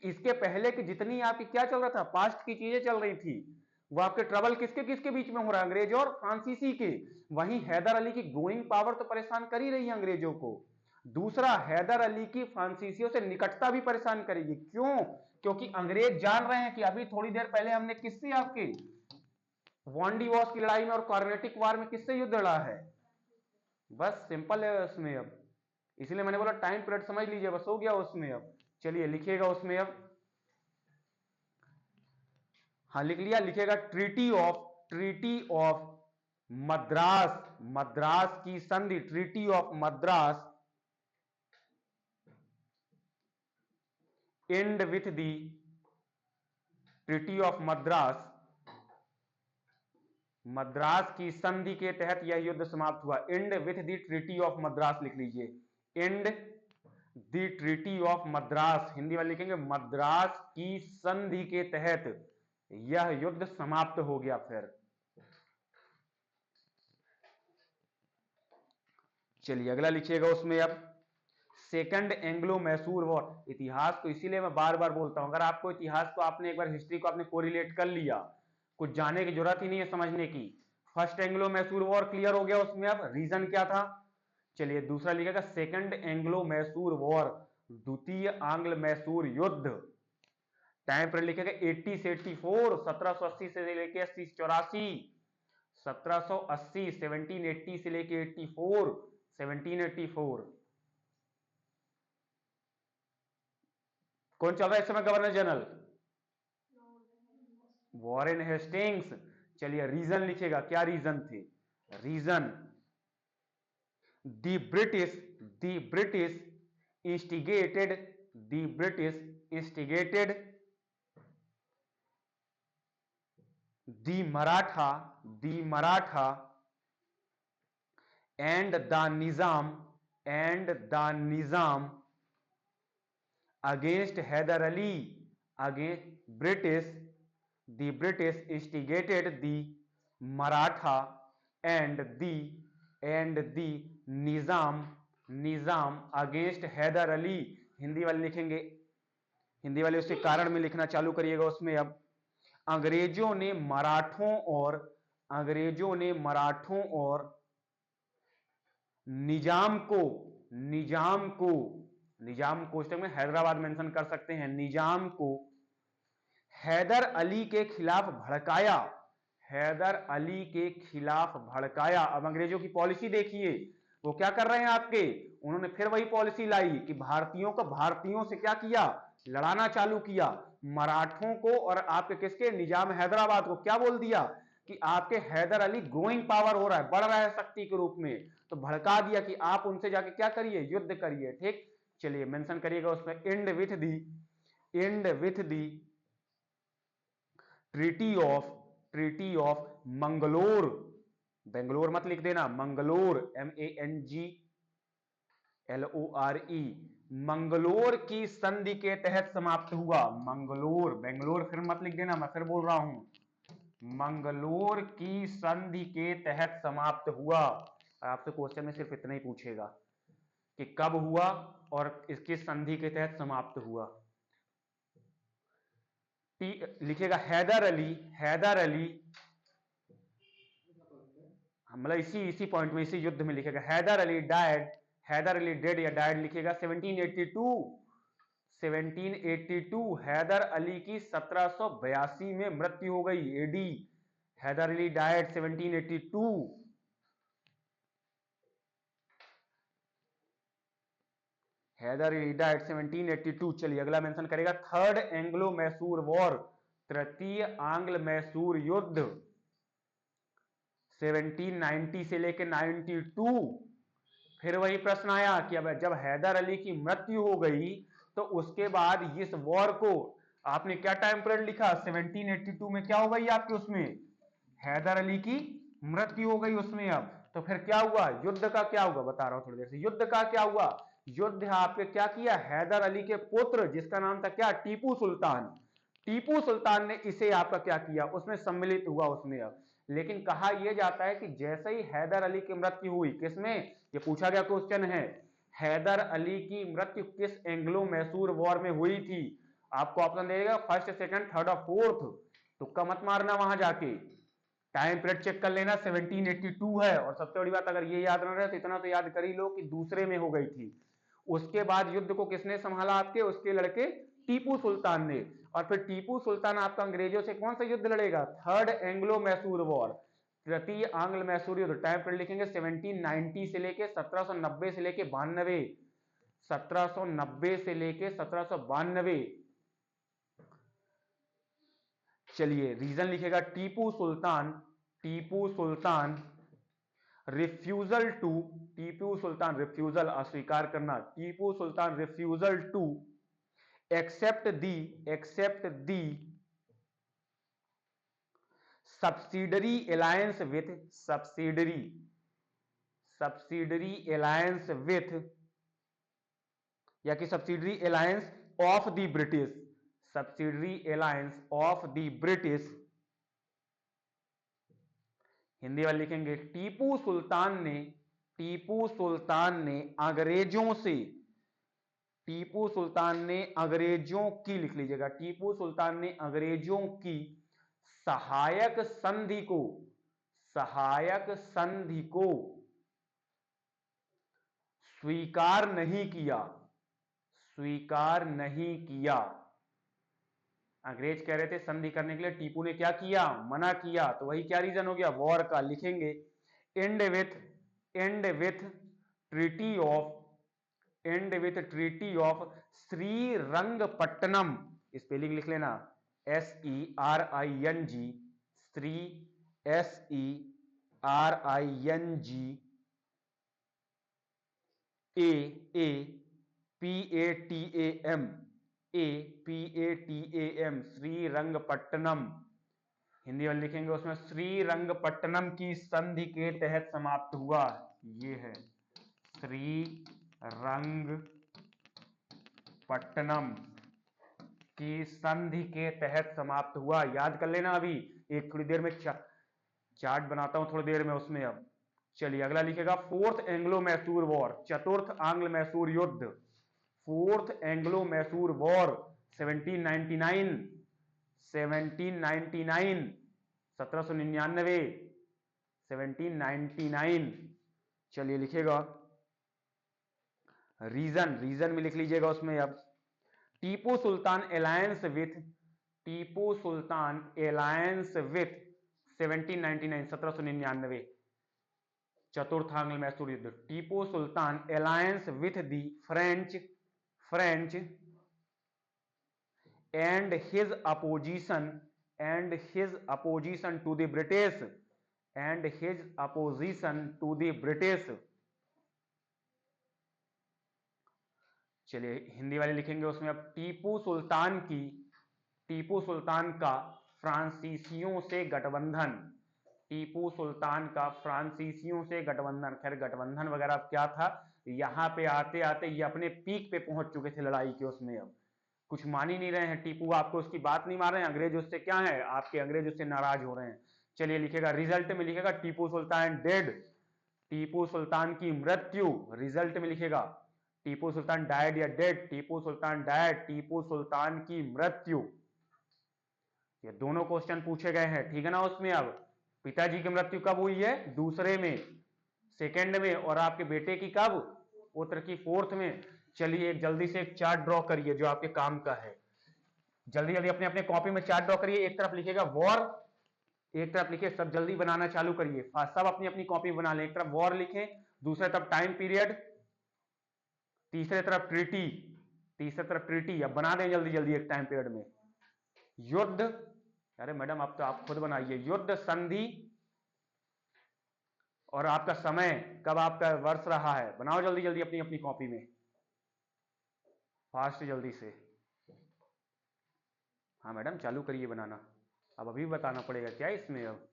A: इसके पहले की जितनी आपकी क्या चल रहा था, पास्ट की चीजें चल रही थी, वो आपके ट्रबल किसके किसके बीच में हो रहा है? अंग्रेज और फ्रांसीसी के। वहीं हैदर अली की ग्रोइंग पावर तो परेशान कर ही रही है अंग्रेजों को। दूसरा, हैदर अली की फ्रांसीसियों से निकटता भी परेशान करेगी। क्यों? क्योंकि अंग्रेज जान रहे हैं कि अभी थोड़ी देर पहले हमने किससे, आपके वॉन्डी वॉस की लड़ाई में और कार्नेटिक वार में किससे युद्ध लड़ा है? बस सिंपल है उसमें। अब इसलिए मैंने बोला टाइम पीरियड समझ लीजिए, बस हो गया उसमें। अब चलिए लिखिएगा उसमें। अब हाँ लिख लिया, लिखिएगा ट्रीटी ऑफ मद्रास, मद्रास की संधि, treaty of Madras and with the, treaty of Madras, Madras की संधि के तहत यह युद्ध समाप्त हुआ। And with the treaty of Madras लिख लीजिए। And the treaty of Madras, Hindi वाले लिखेंगे मद्रास की संधि के तहत यह युद्ध समाप्त हो गया। फिर चलिए अगला लिखिएगा उसमें। अब सेकंड एंग्लो मैसूर वॉर। इतिहास को इसीलिए मैं बार बार बोलता हूं, अगर आपको इतिहास को आपने एक बार हिस्ट्री को आपने कोरिलेट कर लिया, कुछ जाने की जरूरत ही नहीं है समझने की। First Anglo Mysore war clear हो गया उसमें। अब रीजन क्या था? चलिए दूसरा लिखेगा सेकंड एंग्लो मैसूर वॉर, द्वितीय आंग्ल मैसूर युद्ध। टाइम पर लिखेगा 80 से 84, 1780 से लेके 80 84, 1780 1780 से लेके 84, 1784। कौन चल रहा है इस समय गवर्नर जनरल? Warren Hastings. चलिए रीजन लिखेगा, क्या रीजन थे? Reason, the British instigated, the British instigated the Maratha and the Nizam against Hyder Ali, against the British instigated the Maratha and the Nizam against Hyder Ali. Hindi वाले लिखेंगे, हिंदी वाले उसके कारण में लिखना चालू करिएगा उसमें। अब अंग्रेजों ने मराठों और निजाम को उस टाइम में हैदराबाद मेंशन कर सकते हैं, निजाम को हैदर अली के खिलाफ भड़काया, हैदर अली के खिलाफ भड़काया। अब अंग्रेजों की पॉलिसी देखिए, वो क्या कर रहे हैं आपके, उन्होंने फिर वही पॉलिसी लाई कि भारतीयों से क्या किया? लड़ाना चालू किया। मराठों को और आपके किसके, निजाम हैदराबाद को क्या बोल दिया कि आपके हैदर अली ग्रोइंग पावर हो रहा है, बढ़ रहा है शक्ति के रूप में, तो भड़का दिया कि आप उनसे जाके क्या करिए? युद्ध करिए। ठीक, चलिए मेंशन करिएगा उसमें and with the treaty of Mangalore, Bangalore मत लिख देना, मंगलोर MANGLORE, मंगलोर की संधि के तहत समाप्त हुआ। मंगलोर, बेंगलोर फिर मत लिख देना, मैं फिर बोल रहा हूं, मंगलोर की संधि के तहत समाप्त हुआ। आपसे क्वेश्चन में सिर्फ इतना ही पूछेगा कि कब हुआ और इसकी संधि के तहत समाप्त हुआ। लिखेगा हैदर अली मतलब इसी पॉइंट में, इसी युद्ध में लिखेगा हैदर अली डेड या डायड लिखेगा 1782। हैदर अली की 1782 में मृत्यु हो गई AD. Hyder Ali died 1782। Hyder Ali died 1782। चलिए अगला मेंशन करेगा थर्ड एंग्लो मैसूर वॉर, तृतीय आंग्ल मैसूर युद्ध 1790 से लेकर 92। फिर वही प्रश्न आया कि अब जब हैदर अली की मृत्यु हो गई तो उसके बाद इस वॉर को आपने क्या टाइम पीरियड लिखा, 1782 में क्या हो गई आपकी उसमें हैदर अली की मृत्यु हो गई उसमें। अब तो फिर क्या हुआ, युद्ध का क्या हुआ, बता रहा हूं थोड़ी देर से। युद्ध का क्या हुआ, युद्ध आपके क्या किया, हैदर अली के पुत्र जिसका नाम था क्या, टीपू सुल्तान, टीपू सुल्तान ने इसे आपका क्या किया, उसमें सम्मिलित हुआ उसमें। अब लेकिन कहा यह जाता है कि जैसे ही हैदर अली की मृत्यु हुई, किसमें, ये पूछा गया क्वेश्चन है, हैदर अली की मृत्यु किस एंग्लो मैसूर वॉर में हुई थी। आपको ऑप्शन देगा फर्स्ट, सेकंड, थर्ड और फोर्थ। तुक्का मत मारना वहां जाके, टाइम पीरियड चेक कर लेना, 1782 है। और सबसे बड़ी बात, अगर ये याद ना रहे तो इतना तो याद कर ही लो कि दूसरे में हो गई थी। उसके बाद युद्ध को किसने संभाला, आपके उसके लड़के टीपू सुल्तान ने। और फिर टीपू सुल्तान आपका अंग्रेजों से कौन सा युद्ध लड़ेगा, थर्ड एंग्लो मैसूर वॉर, तृतीय आंग्ल मैसूर युद्ध। टाइम पीरियड लिखेंगे 1790 से लेके 1790 से लेके 92, 1790 से लेके 1792। चलिए रीजन लिखेगा Tipu Sultan, Tipu Sultan refusal to, Tipu Sultan refusal अस्वीकार करना, Tipu Sultan refusal to accept the subsidiary alliance with, subsidiary alliance with, या कि subsidiary alliance of the British, subsidiary alliance of the British. Hindi वाले लिखेंगे टीपू सुल्तान ने, टीपू सुल्तान ने अंग्रेजों से, टीपू सुल्तान ने अंग्रेजों की, लिख लीजिएगा, टीपू सुल्तान ने अंग्रेजों की सहायक संधि को, सहायक संधि को स्वीकार नहीं किया, स्वीकार नहीं किया। अंग्रेज कह रहे थे संधि करने के लिए, टीपू ने क्या किया, मना किया। तो वही क्या रीजन हो गया, वॉर का। लिखेंगे and with treaty of, and with treaty of Srirangapatnam, spelling लिख लेना, SERING, Shri SERING APATAM, Srirangapatna. Hindi वाले लिखेंगे उसमें श्रीरंगपट्टनम की संधि के तहत समाप्त हुआ। ये है श्रीरंगपट्टनम की संधि के तहत समाप्त हुआ। याद कर लेना, अभी एक थोड़ी देर में चार्ट बनाता हूं थोड़ी देर में उसमें। अब चलिए अगला लिखेगा फोर्थ एंग्लो मैसूर वॉर, चतुर्थ आंग्ल मैसूर युद्ध, फोर्थ एंग्लो मैसूर वॉर 1799, 1799, 1799। चलिए लिखेगा रीजन में लिख लीजिएगा उसमें। अब Tipu Sultan alliance with, Tipu Sultan alliance with 1799, 1799, चतुर्थ आंग्ल मैसूर युद्ध। Tipu Sultan alliance with the French and his opposition to the British, and his opposition to the British. चलिए हिंदी वाले लिखेंगे उसमें। अब टीपू सुल्तान का फ्रांसीसियों से गठबंधन, टीपू सुल्तान का फ्रांसीसियों से गठबंधन। खैर गठबंधन वगैरह क्या था, यहां पे आते आते ये अपने पीक पे पहुंच चुके थे लड़ाई के उसमें। अब कुछ मान ही नहीं रहे हैं, टीपू आपको उसकी बात नहीं मान रहे हैं, अंग्रेज उससे क्या है, आपके अंग्रेज उससे नाराज हो रहे हैं। चलिए लिखेगा रिजल्ट में लिखेगा टीपू सुल्तान डेड, टीपू सुल्तान की मृत्यु। रिजल्ट में लिखेगा टीपू सुल्तान डायड या डेड, टीपू सुल्तान डायड, टीपू सुल्तान की मृत्यु। ये दोनों क्वेश्चन पूछे गए हैं, ठीक है ना उसमें। अब पिताजी की मृत्यु कब हुई है, दूसरे में, सेकंड में, और आपके बेटे की कब, पुत्र की फोर्थ में। चलिए एक जल्दी से एक चार्ट ड्रॉ करिए जो आपके काम का है, जल्दी जल्दी अपने अपने कॉपी में चार्ट ड्रॉ करिए। एक तरफ लिखेगा वॉर, एक तरफ लिखिए, सब जल्दी बनाना चालू करिए, सब अपनी अपनी कॉपी बना लें। एक तरफ वॉर लिखें, दूसरी तरफ टाइम पीरियड, तीसरे तरफ ट्रीटी, तीसरे तरफ ट्रीटी। अब बना दें जल्दी जल्दी एक टाइम पीरियड में। युद्ध, अरे मैडम अब तो आप खुद बनाइए। युद्ध, संधि और आपका समय, कब आपका वर्ष रहा है, बनाओ जल्दी जल्दी अपनी अपनी कॉपी में, फास्ट जल्दी से। हाँ मैडम चालू करिए बनाना। अब अभी बताना पड़ेगा क्या इसमें, अब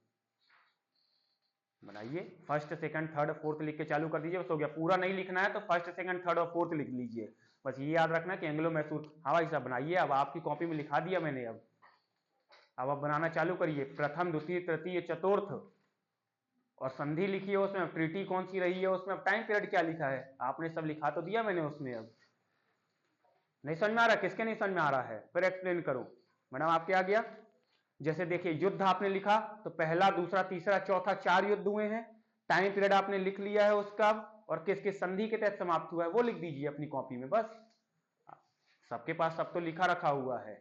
A: बनाइए। फर्स्ट सेकंड थर्ड फोर्थ लिख के चालू कर दीजिए, बस हो गया। पूरा नहीं लिखना है तो फर्स्ट सेकंड थर्ड और फोर्थ लिख लीजिए, बस ये याद रखना कि एंग्लो मैसूर। हाँ भाई साहब बनाइए, अब आपकी कॉपी में लिखा दिया मैंने। अब आप बनाना चालू करिए। प्रथम द्वितीय तृतीय चतुर्थ और संधि लिखी है उसमें, ट्रीटी कौन सी रही है उसमें, अब टाइम पीरियड क्या लिखा है आपने, सब लिखा तो दिया मैंने उसमें। अब नहीं समझ में आ रहा, किसके नहीं समझ में आ रहा है, फिर एक्सप्लेन करो। मैडम आपके आ गया। जैसे देखिए युद्ध आपने लिखा तो पहला दूसरा तीसरा चौथा 4 युद्ध हुए हैं, टाइम पीरियड आपने लिख लिया है उसका, और किस किस संधि के तहत समाप्त हुआ है वो लिख दीजिए अपनी कॉपी में। बस सबके पास सब तो लिखा रखा हुआ है।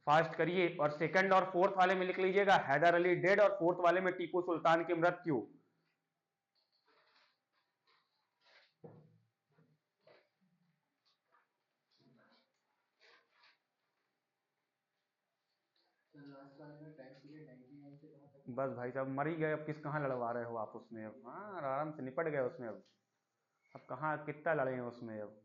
A: फास्ट करिए। और सेकंड और फोर्थ वाले में लिख लीजिएगा हैदर अली डेड, और फोर्थ वाले में टीपू सुल्तान की मृत्यु।
B: लास्ट वाले में टाइम पीरियड 99 से कहां तक?
A: बस भाई साहब मर ही गए, अब किस कहां लड़वा रहे हो आप उसमें। अब हाँ आराम से निपट गए उसमें। अब कहां कितना लड़े हैं उसमें। अब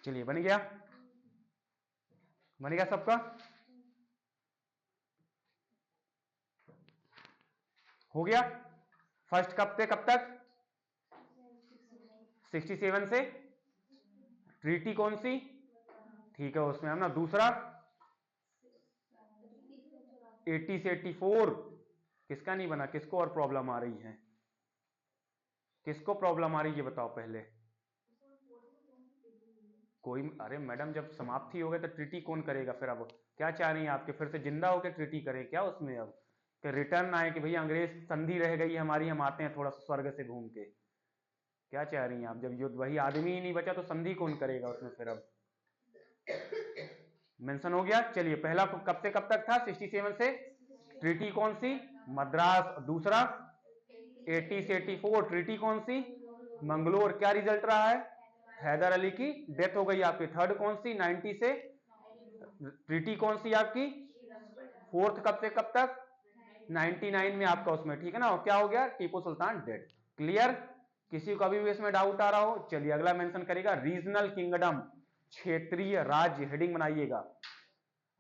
A: चलिए बन गया, बन गया सबका, हो गया। फर्स्ट कब से कब तक, 67 से ट्रीटी कौन सी, ठीक है उसमें हम ना। दूसरा 80 से 84, किसका नहीं बना, किसको और प्रॉब्लम आ रही है, किसको प्रॉब्लम आ रही है बताओ पहले। कोई, अरे मैडम जब समाप्ति हो गए तो ट्रीटी कौन करेगा फिर। अब क्या चाह रही हैं आपके, फिर से जिंदा होकर ट्रीटी करें क्या उसमें। अब कि रिटर्न आए कि भैया अंग्रेज संधि रह गई हमारी, हम आते हैं थोड़ा स्वर्ग से घूम के, क्या चाह रही हैं आप। जब युद्ध वही आदमी ही नहीं बचा तो संधि कौन करेगा उसमें फिर। अब मेंशन हो गया। चलिए पहला कब से कब तक था, 67 से ट्रीटी कौन सी, मद्रास। दूसरा 80 से 84 ट्रीटी कौन सी, मंगलोर। क्या रिजल्ट रहा है, हैदर अली की डेथ हो गई आपकी। थर्ड कौन सी, 90 से ट्रीटी कौन सी आपकी, फोर्थ कब से कब तक, 99 में आपका उसमें, ठीक है ना। और क्या हो गया, टीपू सुल्तान डेड। क्लियर, किसी को अभी भी इसमें डाउट आ रहा हो। चलिए अगला मेंशन करेगा रीजनल किंगडम, क्षेत्रीय राज्य, हेडिंग बनाइएगा।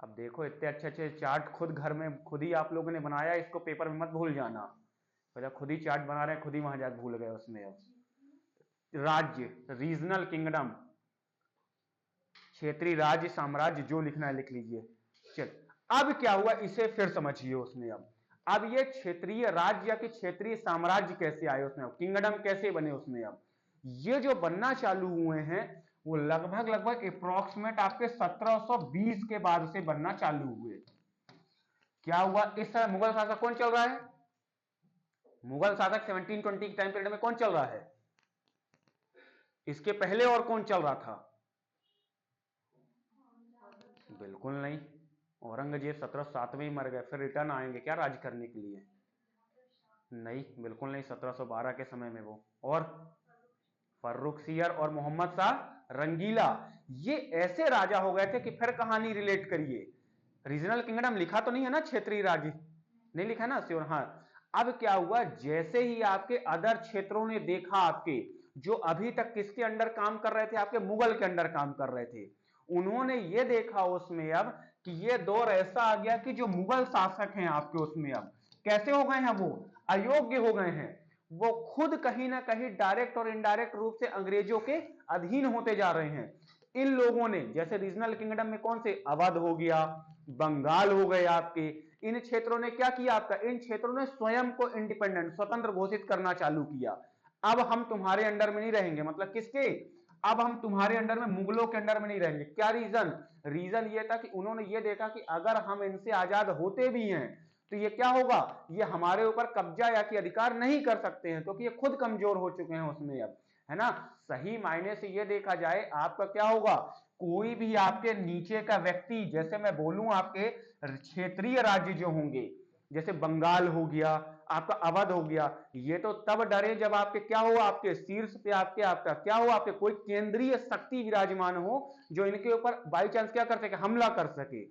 A: अब देखो इतने अच्छे अच्छे चार्ट खुद घर में खुद ही आप लोगों ने बनाया, इसको पेपर में मत भूल जाना। तो खुद ही चार्ट बना रहे हैं, खुद ही वहां जाकर भूल गए उसमें। अब राज्य, रीजनल किंगडम, क्षेत्रीय राज्य साम्राज्य, जो लिखना है लिख लीजिए। चल अब क्या हुआ इसे फिर समझिए उसमें। अब ये क्षेत्रीय राज्य या कि क्षेत्रीय साम्राज्य कैसे आए उसमें, किंगडम कैसे बने उसमें। अब ये जो बनना चालू हुए हैं वो लगभग लगभग अप्रोक्सीमेट आपके 1720 के बाद से बनना चालू हुए। क्या हुआ इस समय मुगल शासक कौन चल रहा है, मुगल शासक 1720 टाइम पीरियड में कौन चल रहा है, इसके पहले और कौन चल रहा था, बिल्कुल नहीं। औरंगजेब 1707 में ही मर गए, फिर रिटर्न आएंगे क्या राज करने के लिए, नहीं बिल्कुल नहीं, 1712 के समय में वो। और फर्रुखसियर और मोहम्मद शाह रंगीला, ये ऐसे राजा हो गए थे कि फिर कहानी रिलेट करिए। रीजनल किंगडम लिखा तो नहीं है ना, क्षेत्रीय राज्य नहीं लिखा ना श्योर। हाँ अब क्या हुआ, जैसे ही आपके अदर क्षेत्रों ने देखा आपके जो अभी तक किसके अंडर काम कर रहे थे, आपके मुगल के अंडर काम कर रहे थे, उन्होंने ये देखा उसमें अब कि ये दौर ऐसा आ गया कि जो मुगल शासक हैं आपके उसमें अब कैसे हो गए हैं, वो अयोग्य हो गए हैं। वो खुद कहीं ना कहीं डायरेक्ट और इनडायरेक्ट रूप से अंग्रेजों के अधीन होते जा रहे हैं। इन लोगों ने जैसे रीजनल किंगडम में कौन से, अवध हो गया, बंगाल हो गए आपके, इन क्षेत्रों ने क्या किया आपका, इन क्षेत्रों ने स्वयं को इंडिपेंडेंट स्वतंत्र घोषित करना चालू किया। अब हम तुम्हारे अंडर में नहीं रहेंगे, मतलब किसके, अब हम तुम्हारे अंडर में, मुगलों के अंडर में नहीं रहेंगे। क्या रीजन, रीजन ये था कि उन्होंने ये देखा कि अगर हम इनसे आजाद होते भी हैं तो ये क्या होगा, ये हमारे ऊपर कब्जा या कि अधिकार नहीं कर सकते हैं, क्योंकि ये खुद कमजोर हो चुके हैं उसमें अब, है ना। सही मायने से ये देखा जाए आपका क्या होगा, कोई भी आपके नीचे का व्यक्ति, जैसे मैं बोलूं आपके क्षेत्रीय राज्य जो होंगे, जैसे बंगाल हो गया, आपका अवध हो गया, ये तो तब डरे जब आपके क्या हो, आपके शीर्ष पे आपका क्या हो, आपके कोई केंद्रीय शक्ति विराजमान हो जो इनके ऊपर बाई चांस क्या कर सके, हमला कर सके।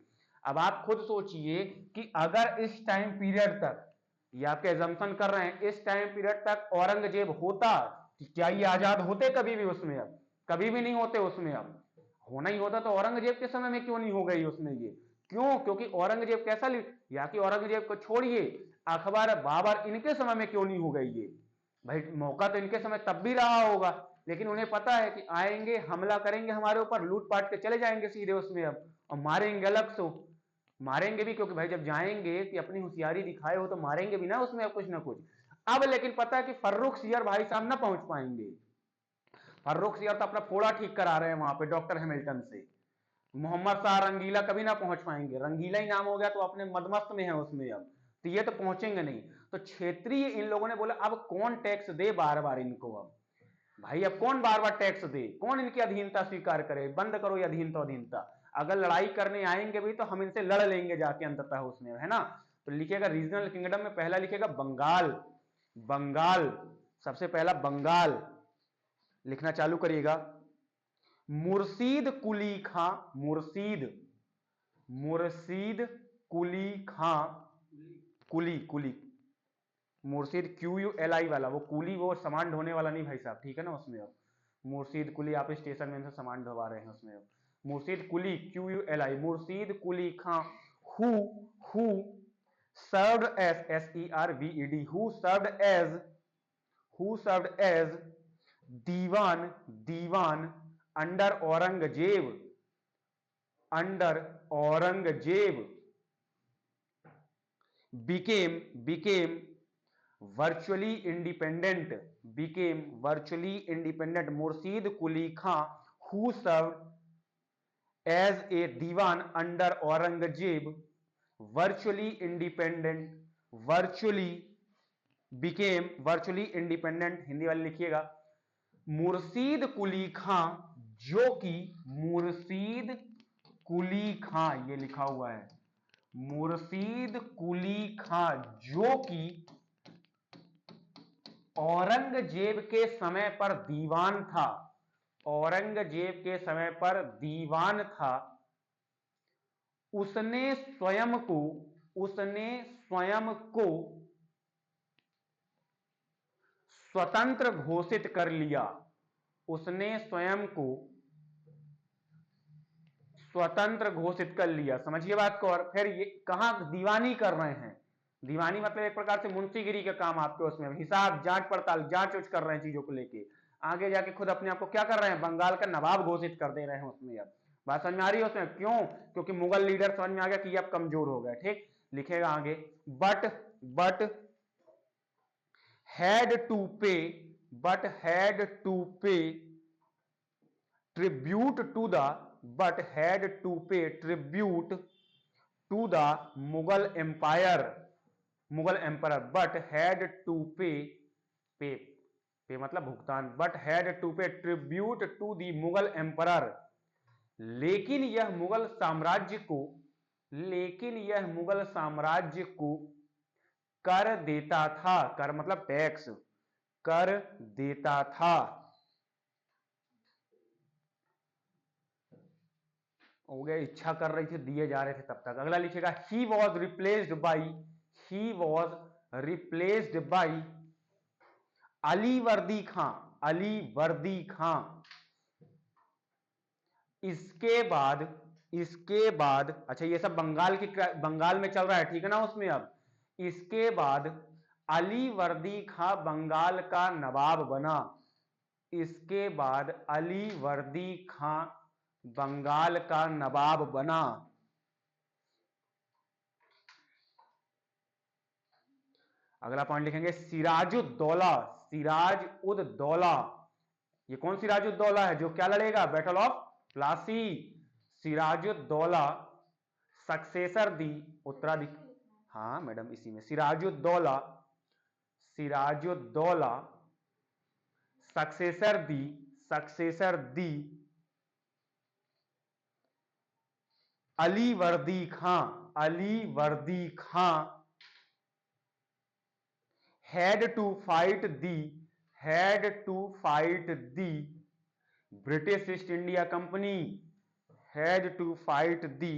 A: अब आप खुद सोचिए कि अगर इस टाइम पीरियड तक, ये आपके एजम्पशन कर रहे हैं, इस टाइम पीरियड तक औरंगजेब होता, क्या ये आजाद होते कभी भी उसमें? अब कभी भी नहीं होते उसमें। अब होना ही होता तो औरंगजेब के समय में क्यों नहीं हो गई उसमें ये? क्यों? क्योंकि औरंगजेब कैसा या कि औरंगजेब को छोड़िए, अकबर, बाबर, इनके समय में क्यों नहीं हो गई ये? भाई मौका तो इनके समय तब भी रहा होगा, लेकिन उन्हें पता है कि आएंगे, हमला करेंगे हमारे ऊपर, लूटपाट के चले जाएंगे सीधे उसमें अब, और मारेंगे अलग से, मारेंगे भी, क्योंकि भाई जब जाएंगे कि अपनी होशियारी दिखाए हो तो मारेंगे भी ना उसमें कुछ ना कुछ। अब लेकिन पता है कि फर्रुखसियर भाई साहब ना पहुंच पाएंगे। फर्रुखसियर तो अपना फोड़ा ठीक करा रहे हैं वहां पे डॉक्टर हैमिल्टन से। मोहम्मद शाह रंगीला कभी ना पहुंच पाएंगे, रंगीला ही नाम हो गया तो अपने मदमस्त में है उसमें अब, तो ये तो पहुंचेंगे नहीं। तो क्षेत्रीय इन लोगों ने बोला अब कौन टैक्स दे बार बार इनको, अब भाई अब कौन बार बार टैक्स दे, कौन इनकी अधीनता स्वीकार करे, बंद करो ये अधीनता अधीनता। अगर लड़ाई करने आएंगे भी तो हम इनसे लड़ लेंगे जाके अंततः उसमें, है ना। तो लिखेगा रीजनल किंगडम में पहला लिखेगा बंगाल, बंगाल, सबसे पहला बंगाल लिखना चालू करिएगा। मुर्शीद कुली खां, मुर्शीद, मुर्शीद कुली खां, कुली, कुली, मुर्शीद QULI वाला, वो कुली वो सामान ढोने वाला नहीं भाई साहब, ठीक है ना उसमें। अब मुर्शीद कुली आप स्टेशन में से सामान ढोवा रहे हैं उसमें। अब Murshid Quli QULI, Murshid Quli Khan, who served as, SERVED, who served as diwan, diwan under Aurangzeb, under Aurangzeb, became virtually independent, became virtually independent, Murshid Quli Khan who served as a diwan under Aurangzeb virtually independent, virtually became virtually independent, Hindi वाले लिखिएगा, मुर्शीद कुली खां, जो कि मुर्शीद कुली खां, ये लिखा हुआ है, मुर्शीद कुली खां जो कि औरंगजेब के समय पर दीवान था, औरंगजेब के समय पर दीवान था, उसने स्वयं को स्वतंत्र घोषित कर लिया, उसने स्वयं को स्वतंत्र घोषित कर लिया। समझिए बात को। और फिर ये कहां दीवानी कर रहे हैं? दीवानी मतलब एक प्रकार से मुंशीगिरी का काम आपके उसमें, हिसाब, जांच पड़ताल, जांच उच कर रहे हैं चीजों को लेके, आगे जाके खुद अपने आप को क्या कर रहे हैं, बंगाल का नवाब घोषित कर दे रहे हैं उसमें। अब बात समझ में आ रही है उसमें? क्यों? क्योंकि मुगल लीडर समझ में आ गया कि अब कमजोर हो गए। ठीक, लिखेगा आगे, but had to pay tribute to the Mughal empire, but had to pay मतलब भुगतान, but had to pay tribute to the Mughal emperor, लेकिन यह मुगल साम्राज्य को कर देता था, कर मतलब टैक्स, कर देता था। हो गया, इच्छा कर रही थी, दिए जा रहे थे तब तक। अगला लिखेगा he was replaced by Ali वर्दी खां, अली वर्दी खां। इसके बाद अच्छा ये सब बंगाल में चल रहा है, ठीक है ना उसमें। अब इसके बाद अली वर्दी खां बंगाल का नवाब बना, इसके बाद अली वर्दी खां बंगाल का नवाब बना। अगला पॉइंट लिखेंगे सिराजुद्दौला, सिराजुद्दौला, ये कौन सिराजुद्दौला है जो क्या लड़ेगा, battle of Plassey. Sirajuddaulah successor the, उत्तराधिकारी, हाँ मैडम इसी में, सिराजुद्दौला सक्सेसर दी अली वर्दी खां, अली वर्दी खां had to fight the British East India Company, had to fight the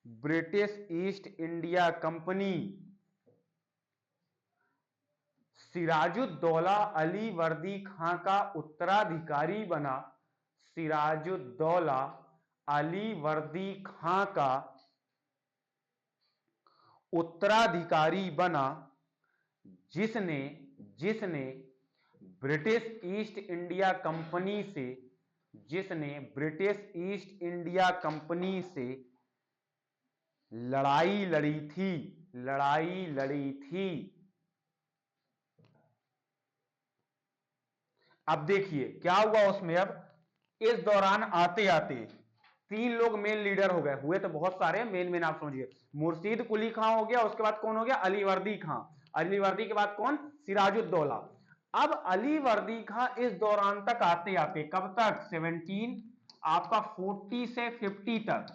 A: British East India Company. Siraj-ud-Daulah Ali वर्दी खां का उत्तराधिकारी बना, सिराजुद्दौला अली वर्दी खां का उत्तराधिकारी बना जिसने जिसने ब्रिटिश ईस्ट इंडिया कंपनी से, जिसने ब्रिटिश ईस्ट इंडिया कंपनी से लड़ाई लड़ी थी, लड़ाई लड़ी थी। अब देखिए क्या हुआ उसमें। अब इस दौरान आते आते 3 लोग मेन लीडर हो गए, हुए तो बहुत सारे, मेन आप समझिए। मुर्शीद कुली खां हो गया, उसके बाद कौन हो गया, अली वर्दी खां, अली वर्दी के बाद कौन, सिराजुद्दौला। अब अली वर्दी खां इस दौरान तक आते आते, कब तक, 17 आपका 40 से 50 तक,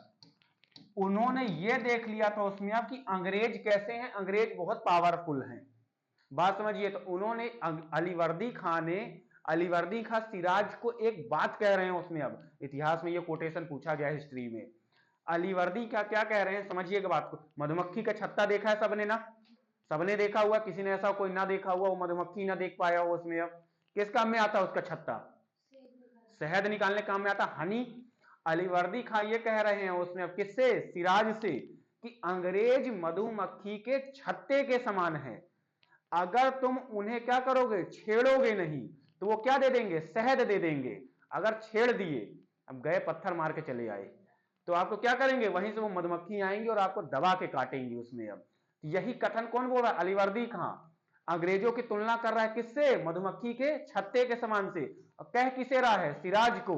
A: उन्होंने यह देख लिया था उसमें आप कि अंग्रेज कैसे हैं, अंग्रेज बहुत पावरफुल हैं। बात समझिए। तो उन्होंने अली वर्दी खां सिराज को एक बात कह रहे हैं उसमें। अब इतिहास में ये कोटेशन पूछा गया, हिस्ट्री में अली वर्दी क्या क्या कह रहे हैं, समझिएगा बात को। मधुमक्खी का छत्ता देखा है सबने ना, सबने देखा हुआ, किसी ने ऐसा कोई ना देखा हुआ, वो मधुमक्खी ना देख पाया हो उसमें। अब किस काम में आता है उसका छत्ता, शहद निकालने काम में आता, हनी। अली वर्दी खां ये कह रहे हैं उसमें अब किससे, सिराज से, कि अंग्रेज मधुमक्खी के छत्ते के समान है, अगर तुम उन्हें क्या करोगे, छेड़ोगे नहीं, तो वो क्या दे देंगे, शहद दे देंगे। अगर छेड़ दिए, अब गए पत्थर मार के चले आए, तो आपको क्या करेंगे, वहीं से वो मधुमक्खी आएंगी और आपको दबा के काटेंगी उसमें। अब यही कथन कौन बोल रहा है, अली वर्दी खां। अंग्रेजों की तुलना कर रहा है किससे, मधुमक्खी के छत्ते के समान से। और कह किसे रहा है, सिराज को,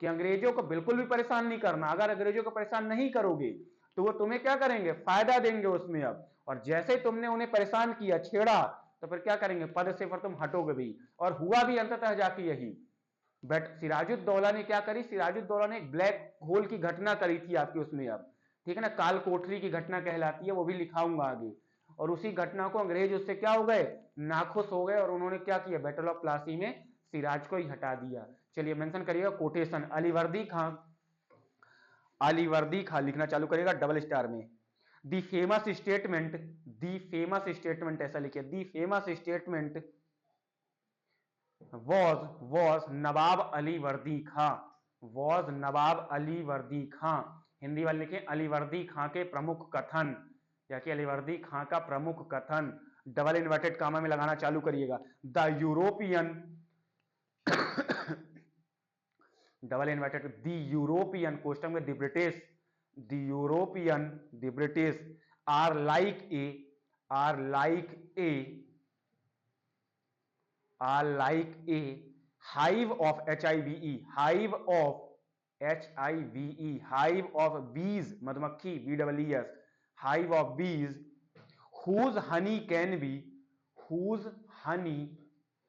A: कि अंग्रेजों को बिल्कुल भी परेशान नहीं करना, अगर अंग्रेजों को परेशान नहीं करोगे तो वो तुम्हें क्या करेंगे, फायदा देंगे उसमें। अब और जैसे ही तुमने उन्हें परेशान किया, छेड़ा, तो फिर क्या करेंगे, पद से फिर तुम हटोगे भी। और हुआ भी अंततः जाके यही। बट सिराजुद्दौला ने क्या करी, सिराजुद्दौला ने एक ब्लैक होल की घटना करी थी आपकी उसमें। अब ठीक है ना, काल कोठरी की घटना कहलाती है, वो भी लिखाऊंगा आगे। और उसी घटना को अंग्रेज उससे क्या हो गए, नाखुश हो गए, और उन्होंने क्या किया, बैटल ऑफ प्लासी में सिराज को ही हटा दिया। चलिए मेंशन करिएगा कोटेशन, अली वर्दी खां, अली वर्दी खां लिखना चालू करिएगा डबल स्टार में। दी फेमस स्टेटमेंट, दी फेमस स्टेटमेंट ऐसा लिखिए, दी famous statement was Nawab Ali वर्दी खां, was नवाब अली वर्दी खां। हिंदी वाले लिखे अली वर्दी खां के प्रमुख कथन, या कि अली वर्दी खां का प्रमुख कथन, डबल इन्वर्टेड कामा में लगाना चालू करिएगा। The European, double inverted, the European कोष्टक में the British, the European, the British are like a, are like a, are like a hive of HIV, hive of HIV, hive of bees, मधुमक्खी, BEES, hive of bees, whose honey can be, whose honey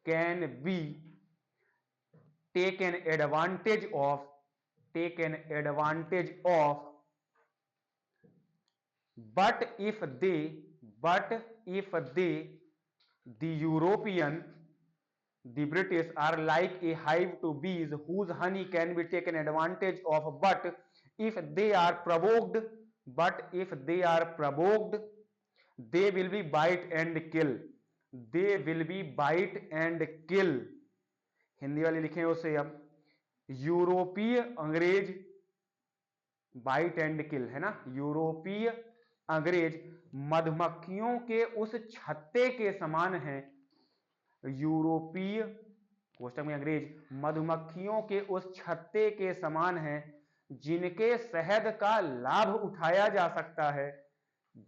A: can be taken advantage of, taken advantage of, but if they, the European, the British are like a hive to bees whose honey can be taken advantage of, but if they are provoked, they will be bite and kill, they will be bite and kill। Hindi वाले लिखे उसे अब, यूरोपीय अंग्रेज, बाइट एंड किल है ना, यूरोपीय अंग्रेज मधुमक्खियों के उस छत्ते के समान हैं, यूरोपीय कोष्टक में अंग्रेज मधुमक्खियों के उस छत्ते के समान हैं जिनके शहद का लाभ उठाया जा सकता है,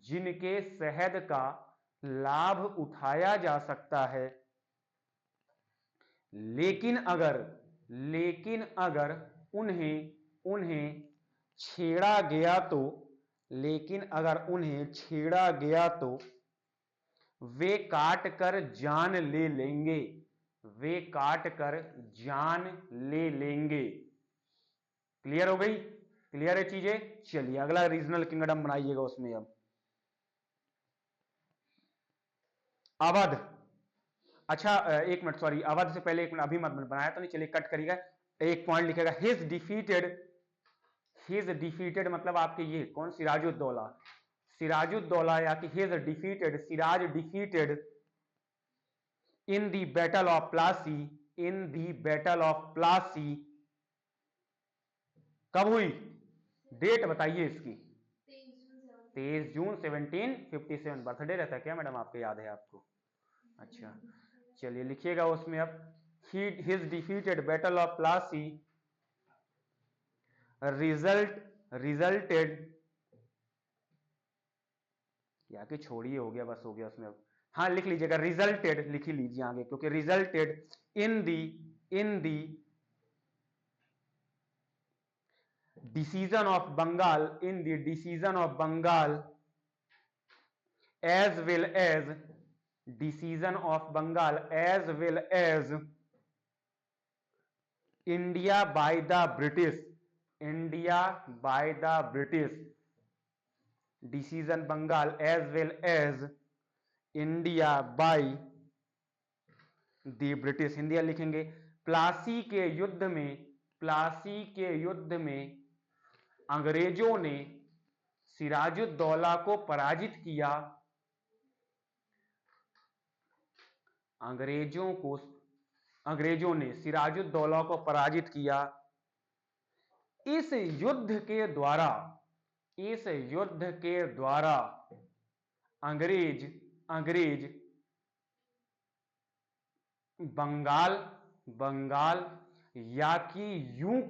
A: जिनके शहद का लाभ उठाया जा सकता है। लेकिन अगर उन्हें छेड़ा गया तो, लेकिन अगर उन्हें छेड़ा गया तो वे काट कर जान ले लेंगे, वे काट कर जान ले लेंगे। क्लियर हो गई। क्लियर है चीजें। चलिए अगला रीजनल किंगडम बनाइएगा उसमें अब अवध। अच्छा एक मिनट, सॉरी, अवध से पहले एक मिनट, अभी मत बनाया तो नहीं, चलिए कट करिएगा, एक पॉइंट लिखेगा, हिज डिफीटेड मतलब आपके ये कौन, सिराजुद्दौला, सिराजुद्दौला या कि his defeated, Siraj defeated in the battle of Plassey, in the battle of Plassey, कब हुई, डेट बताइए इसकी, 23 जून 1757। बर्थडे रहता है क्या मैडम आपके, याद है आपको, अच्छा चलिए लिखिएगा उसमें अब, his defeated battle of Plassey resulted, या कि छोड़िए, हो गया बस, हो गया उसमें अब, हाँ लिख लीजिएगा, रिजल्टेड लिख ही लीजिए आगे, क्योंकि resulted in the decision of Bengal, in the decision of Bengal as well as, decision of Bengal as well as India by the British, India by the British, decision Bengal as well as India by the British, Hindi लिखेंगे, प्लासी के युद्ध में, प्लासी के युद्ध में अंग्रेजों ने सिराजुद्दौला को पराजित किया, अंग्रेजों ने सिराजुद्दौला को पराजित किया, इस युद्ध के द्वारा, इस युद्ध के द्वारा अंग्रेज बंगाल या कि यूं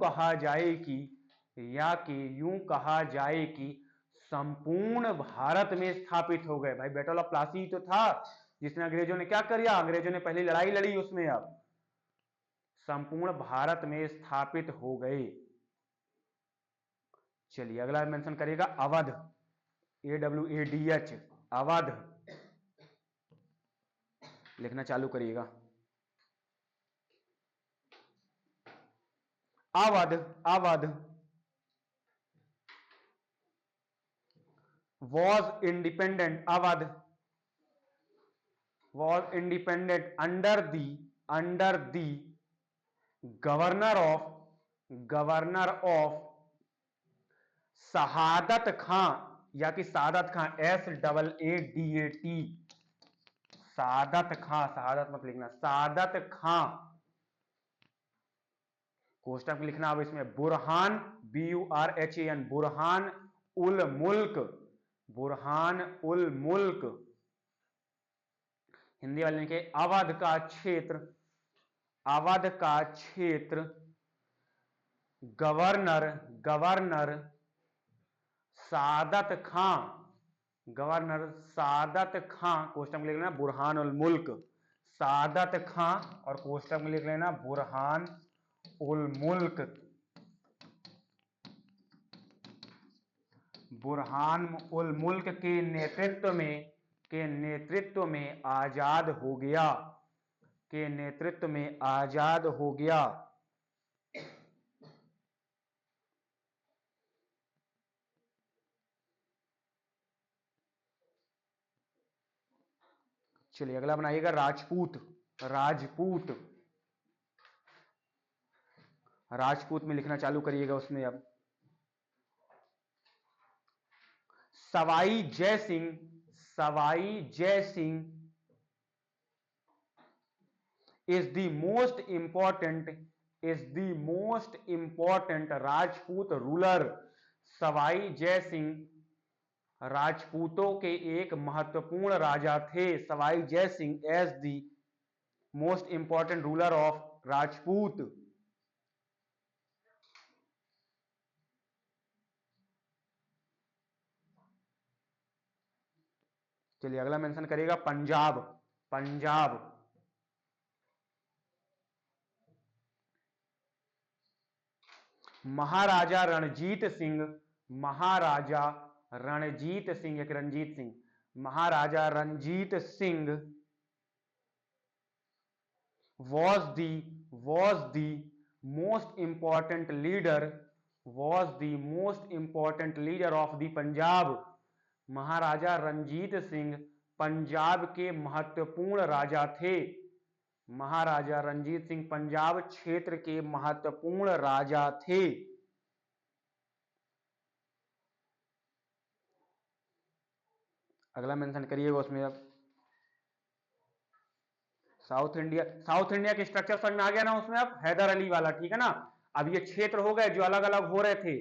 A: कहा जाए कि संपूर्ण भारत में स्थापित हो गए। भाई बैटल ऑफ प्लासी तो था जिसने अंग्रेजों ने क्या किया, अंग्रेजों ने पहली लड़ाई लड़ी उसमें, अब संपूर्ण भारत में स्थापित हो गए। चलिए अगला मेंशन करेगा अवध, AWADH, अवध लिखना चालू करिएगा, Awadh was independent, Awadh was independent under the governor of शहादत खां, या कि सादत खां, SAADAT, सादत खां, शहादत मत लिखना, सादत खां, कोष्टक में लिखना अब इसमें, बुरहान BURHAN, बुरहान उल मुल्क, हिंदी वाले लिखे अवध का क्षेत्र गवर्नर सादत खां, कोष्टक में लिख लेना बुरहान उल मुल्क, सादत खां, और कोष्टक में लिख लेना बुरहान उल मुल्क, बुरहान उल मुल्क के नेतृत्व में आजाद हो गया, चलिए अगला बनाइएगा राजपूत में लिखना चालू करिएगा उसमें अब, Sawai Jai Singh is the most important Rajput ruler, Sawai Jai Singh राजपूतों के एक महत्वपूर्ण राजा थे, Sawai Jai Singh as the most important ruler of Rajput. चलिए अगला मेंशन करेगा पंजाब, महाराजा रणजीत सिंह, महाराजा Ranjit Singh was the most important leader was the most important leader of the Punjab. महाराजा रंजीत सिंह पंजाब के महत्वपूर्ण राजा थे। महाराजा रंजीत सिंह पंजाब क्षेत्र के महत्वपूर्ण राजा थे। अगला मेंशन करिएगा उसमें। अब साउथ इंडिया के स्ट्रक्चर समझ में आ गया ना उसमें। अब हैदर अली वाला, ठीक है ना। अब ये क्षेत्र हो गए जो अलग अलग हो रहे थे।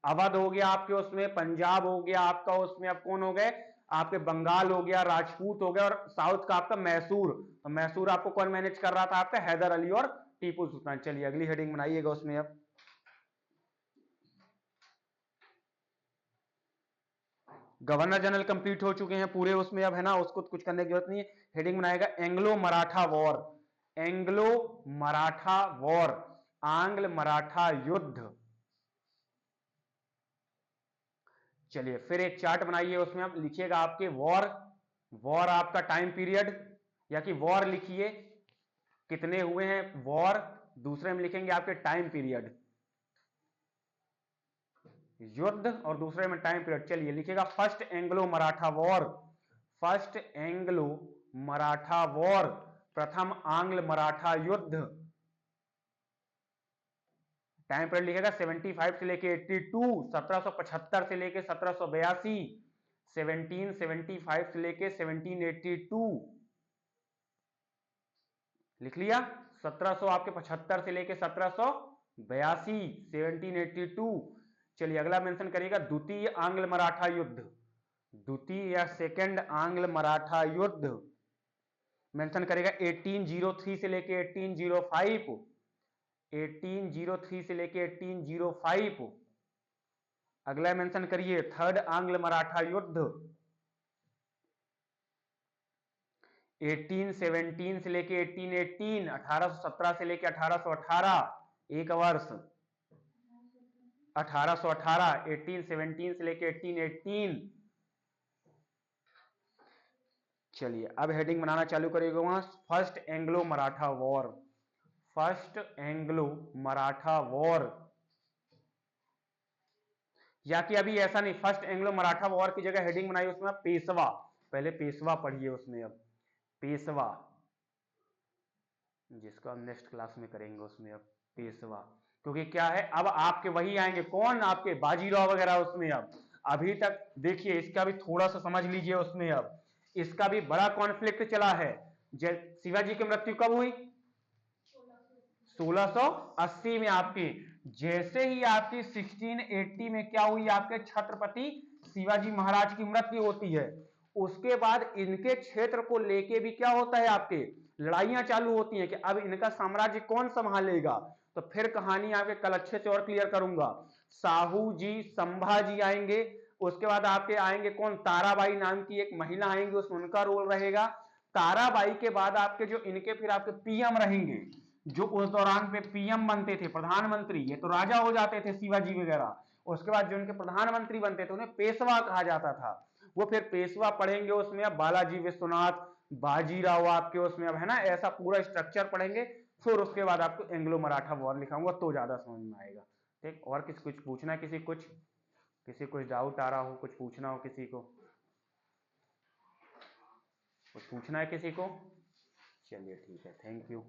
A: अवध हो गया आपके उसमें, पंजाब हो गया आपका उसमें, अब कौन हो गए आपके, बंगाल हो गया, राजपूत हो गया, और साउथ का आपका मैसूर। तो मैसूर आपको कौन मैनेज कर रहा था आपका, हैदर अली और टीपू सुल्तान। चलिए अगली हेडिंग बनाइएगा उसमें। अब गवर्नर जनरल कंप्लीट हो चुके हैं पूरे उसमें, अब है ना, उसको कुछ करने की जरूरत नहीं है। हेडिंग बनाएगा Anglo Maratha war. Anglo Maratha war, आंग्ल मराठा युद्ध। चलिए फिर एक चार्ट बनाइए उसमें। आप लिखिएगा आपके वॉर, वॉर आपका टाइम पीरियड, या कि वॉर लिखिए कितने हुए हैं वॉर, दूसरे में लिखेंगे आपके टाइम पीरियड, युद्ध, और दूसरे में टाइम पीरियड। चलिए लिखिएगा first Anglo Maratha war. First Anglo Maratha war, प्रथम आंग्ल मराठा युद्ध। टाइम पीरियड लिखेगा 75 से लेके 82, 1775 से लेके 1782, 1775 से लेके 1782। लिख लिया। 1700 आपके 75 से लेके 1782, 1782। चलिए अगला मेंशन करिएगा द्वितीय आंग्ल मराठा युद्ध। द्वितीय या सेकंड आंग्ल मराठा युद्ध मेंशन करेगा 1803 से लेके 1805, 1803 से लेके 1805। अगला मेंशन करिए थर्ड आंग्ल मराठा युद्ध, 1817 से लेके 1818, 1817 से लेके 1818, एक वर्ष। 1818, 1817 से लेके 1818। चलिए अब हेडिंग बनाना चालू करिएगा वहां, first Anglo Maratha war. First Anglo Maratha war, या कि अभी ऐसा नहीं, फर्स्ट एंग्लो मराठा वॉर की जगह हेडिंग बनाई उसमें पेशवा। पहले पेशवा पढ़िए उसमें। अब पेशवा, जिसको हम नेक्स्ट क्लास में करेंगे उसमें। अब पेशवा, क्योंकि क्या है, अब आपके वही आएंगे कौन, आपके बाजीराव वगैरह उसमें। अब अभी तक देखिए इसका भी थोड़ा सा समझ लीजिए उसमें। अब इसका भी बड़ा कॉन्फ्लिक्ट चला है। शिवाजी की मृत्यु कब हुई, 1680 में आपकी। जैसे ही आपकी 1680 में क्या हुई, आपके छत्रपति शिवाजी महाराज की मृत्यु होती है, उसके बाद इनके क्षेत्र को लेके भी क्या होता है, आपके लड़ाइयां चालू होती हैं कि अब इनका साम्राज्य कौन संभालेगा। तो फिर कहानी आपके कल अच्छे से और क्लियर करूंगा। साहू जी, संभाजी आएंगे, उसके बाद आपके आएंगे कौन, ताराबाई नाम की एक महिला आएंगी, उसमें उनका रोल रहेगा। ताराबाई के बाद आपके जो इनके फिर आपके पीएम रहेंगे, जो उस दौरान पे पीएम बनते थे, प्रधानमंत्री, ये तो राजा हो जाते थे शिवाजी वगैरह। उसके बाद जो उनके प्रधानमंत्री बनते थे उन्हें पेशवा कहा जाता था। वो फिर पेशवा पढ़ेंगे उसमें। अब बालाजी विश्वनाथ, बाजीराव आपके उसमें, अब है ना, ऐसा पूरा स्ट्रक्चर पढ़ेंगे। फिर उसके बाद आपको एंग्लो मराठा वॉर लिखाऊंगा तो ज्यादा समझ में आएगा। ठीक, और कुछ पूछना है, किसी कुछ डाउट आ रहा हो, कुछ पूछना हो किसी को, कुछ पूछना है किसी को। चलिए ठीक है, थैंक यू।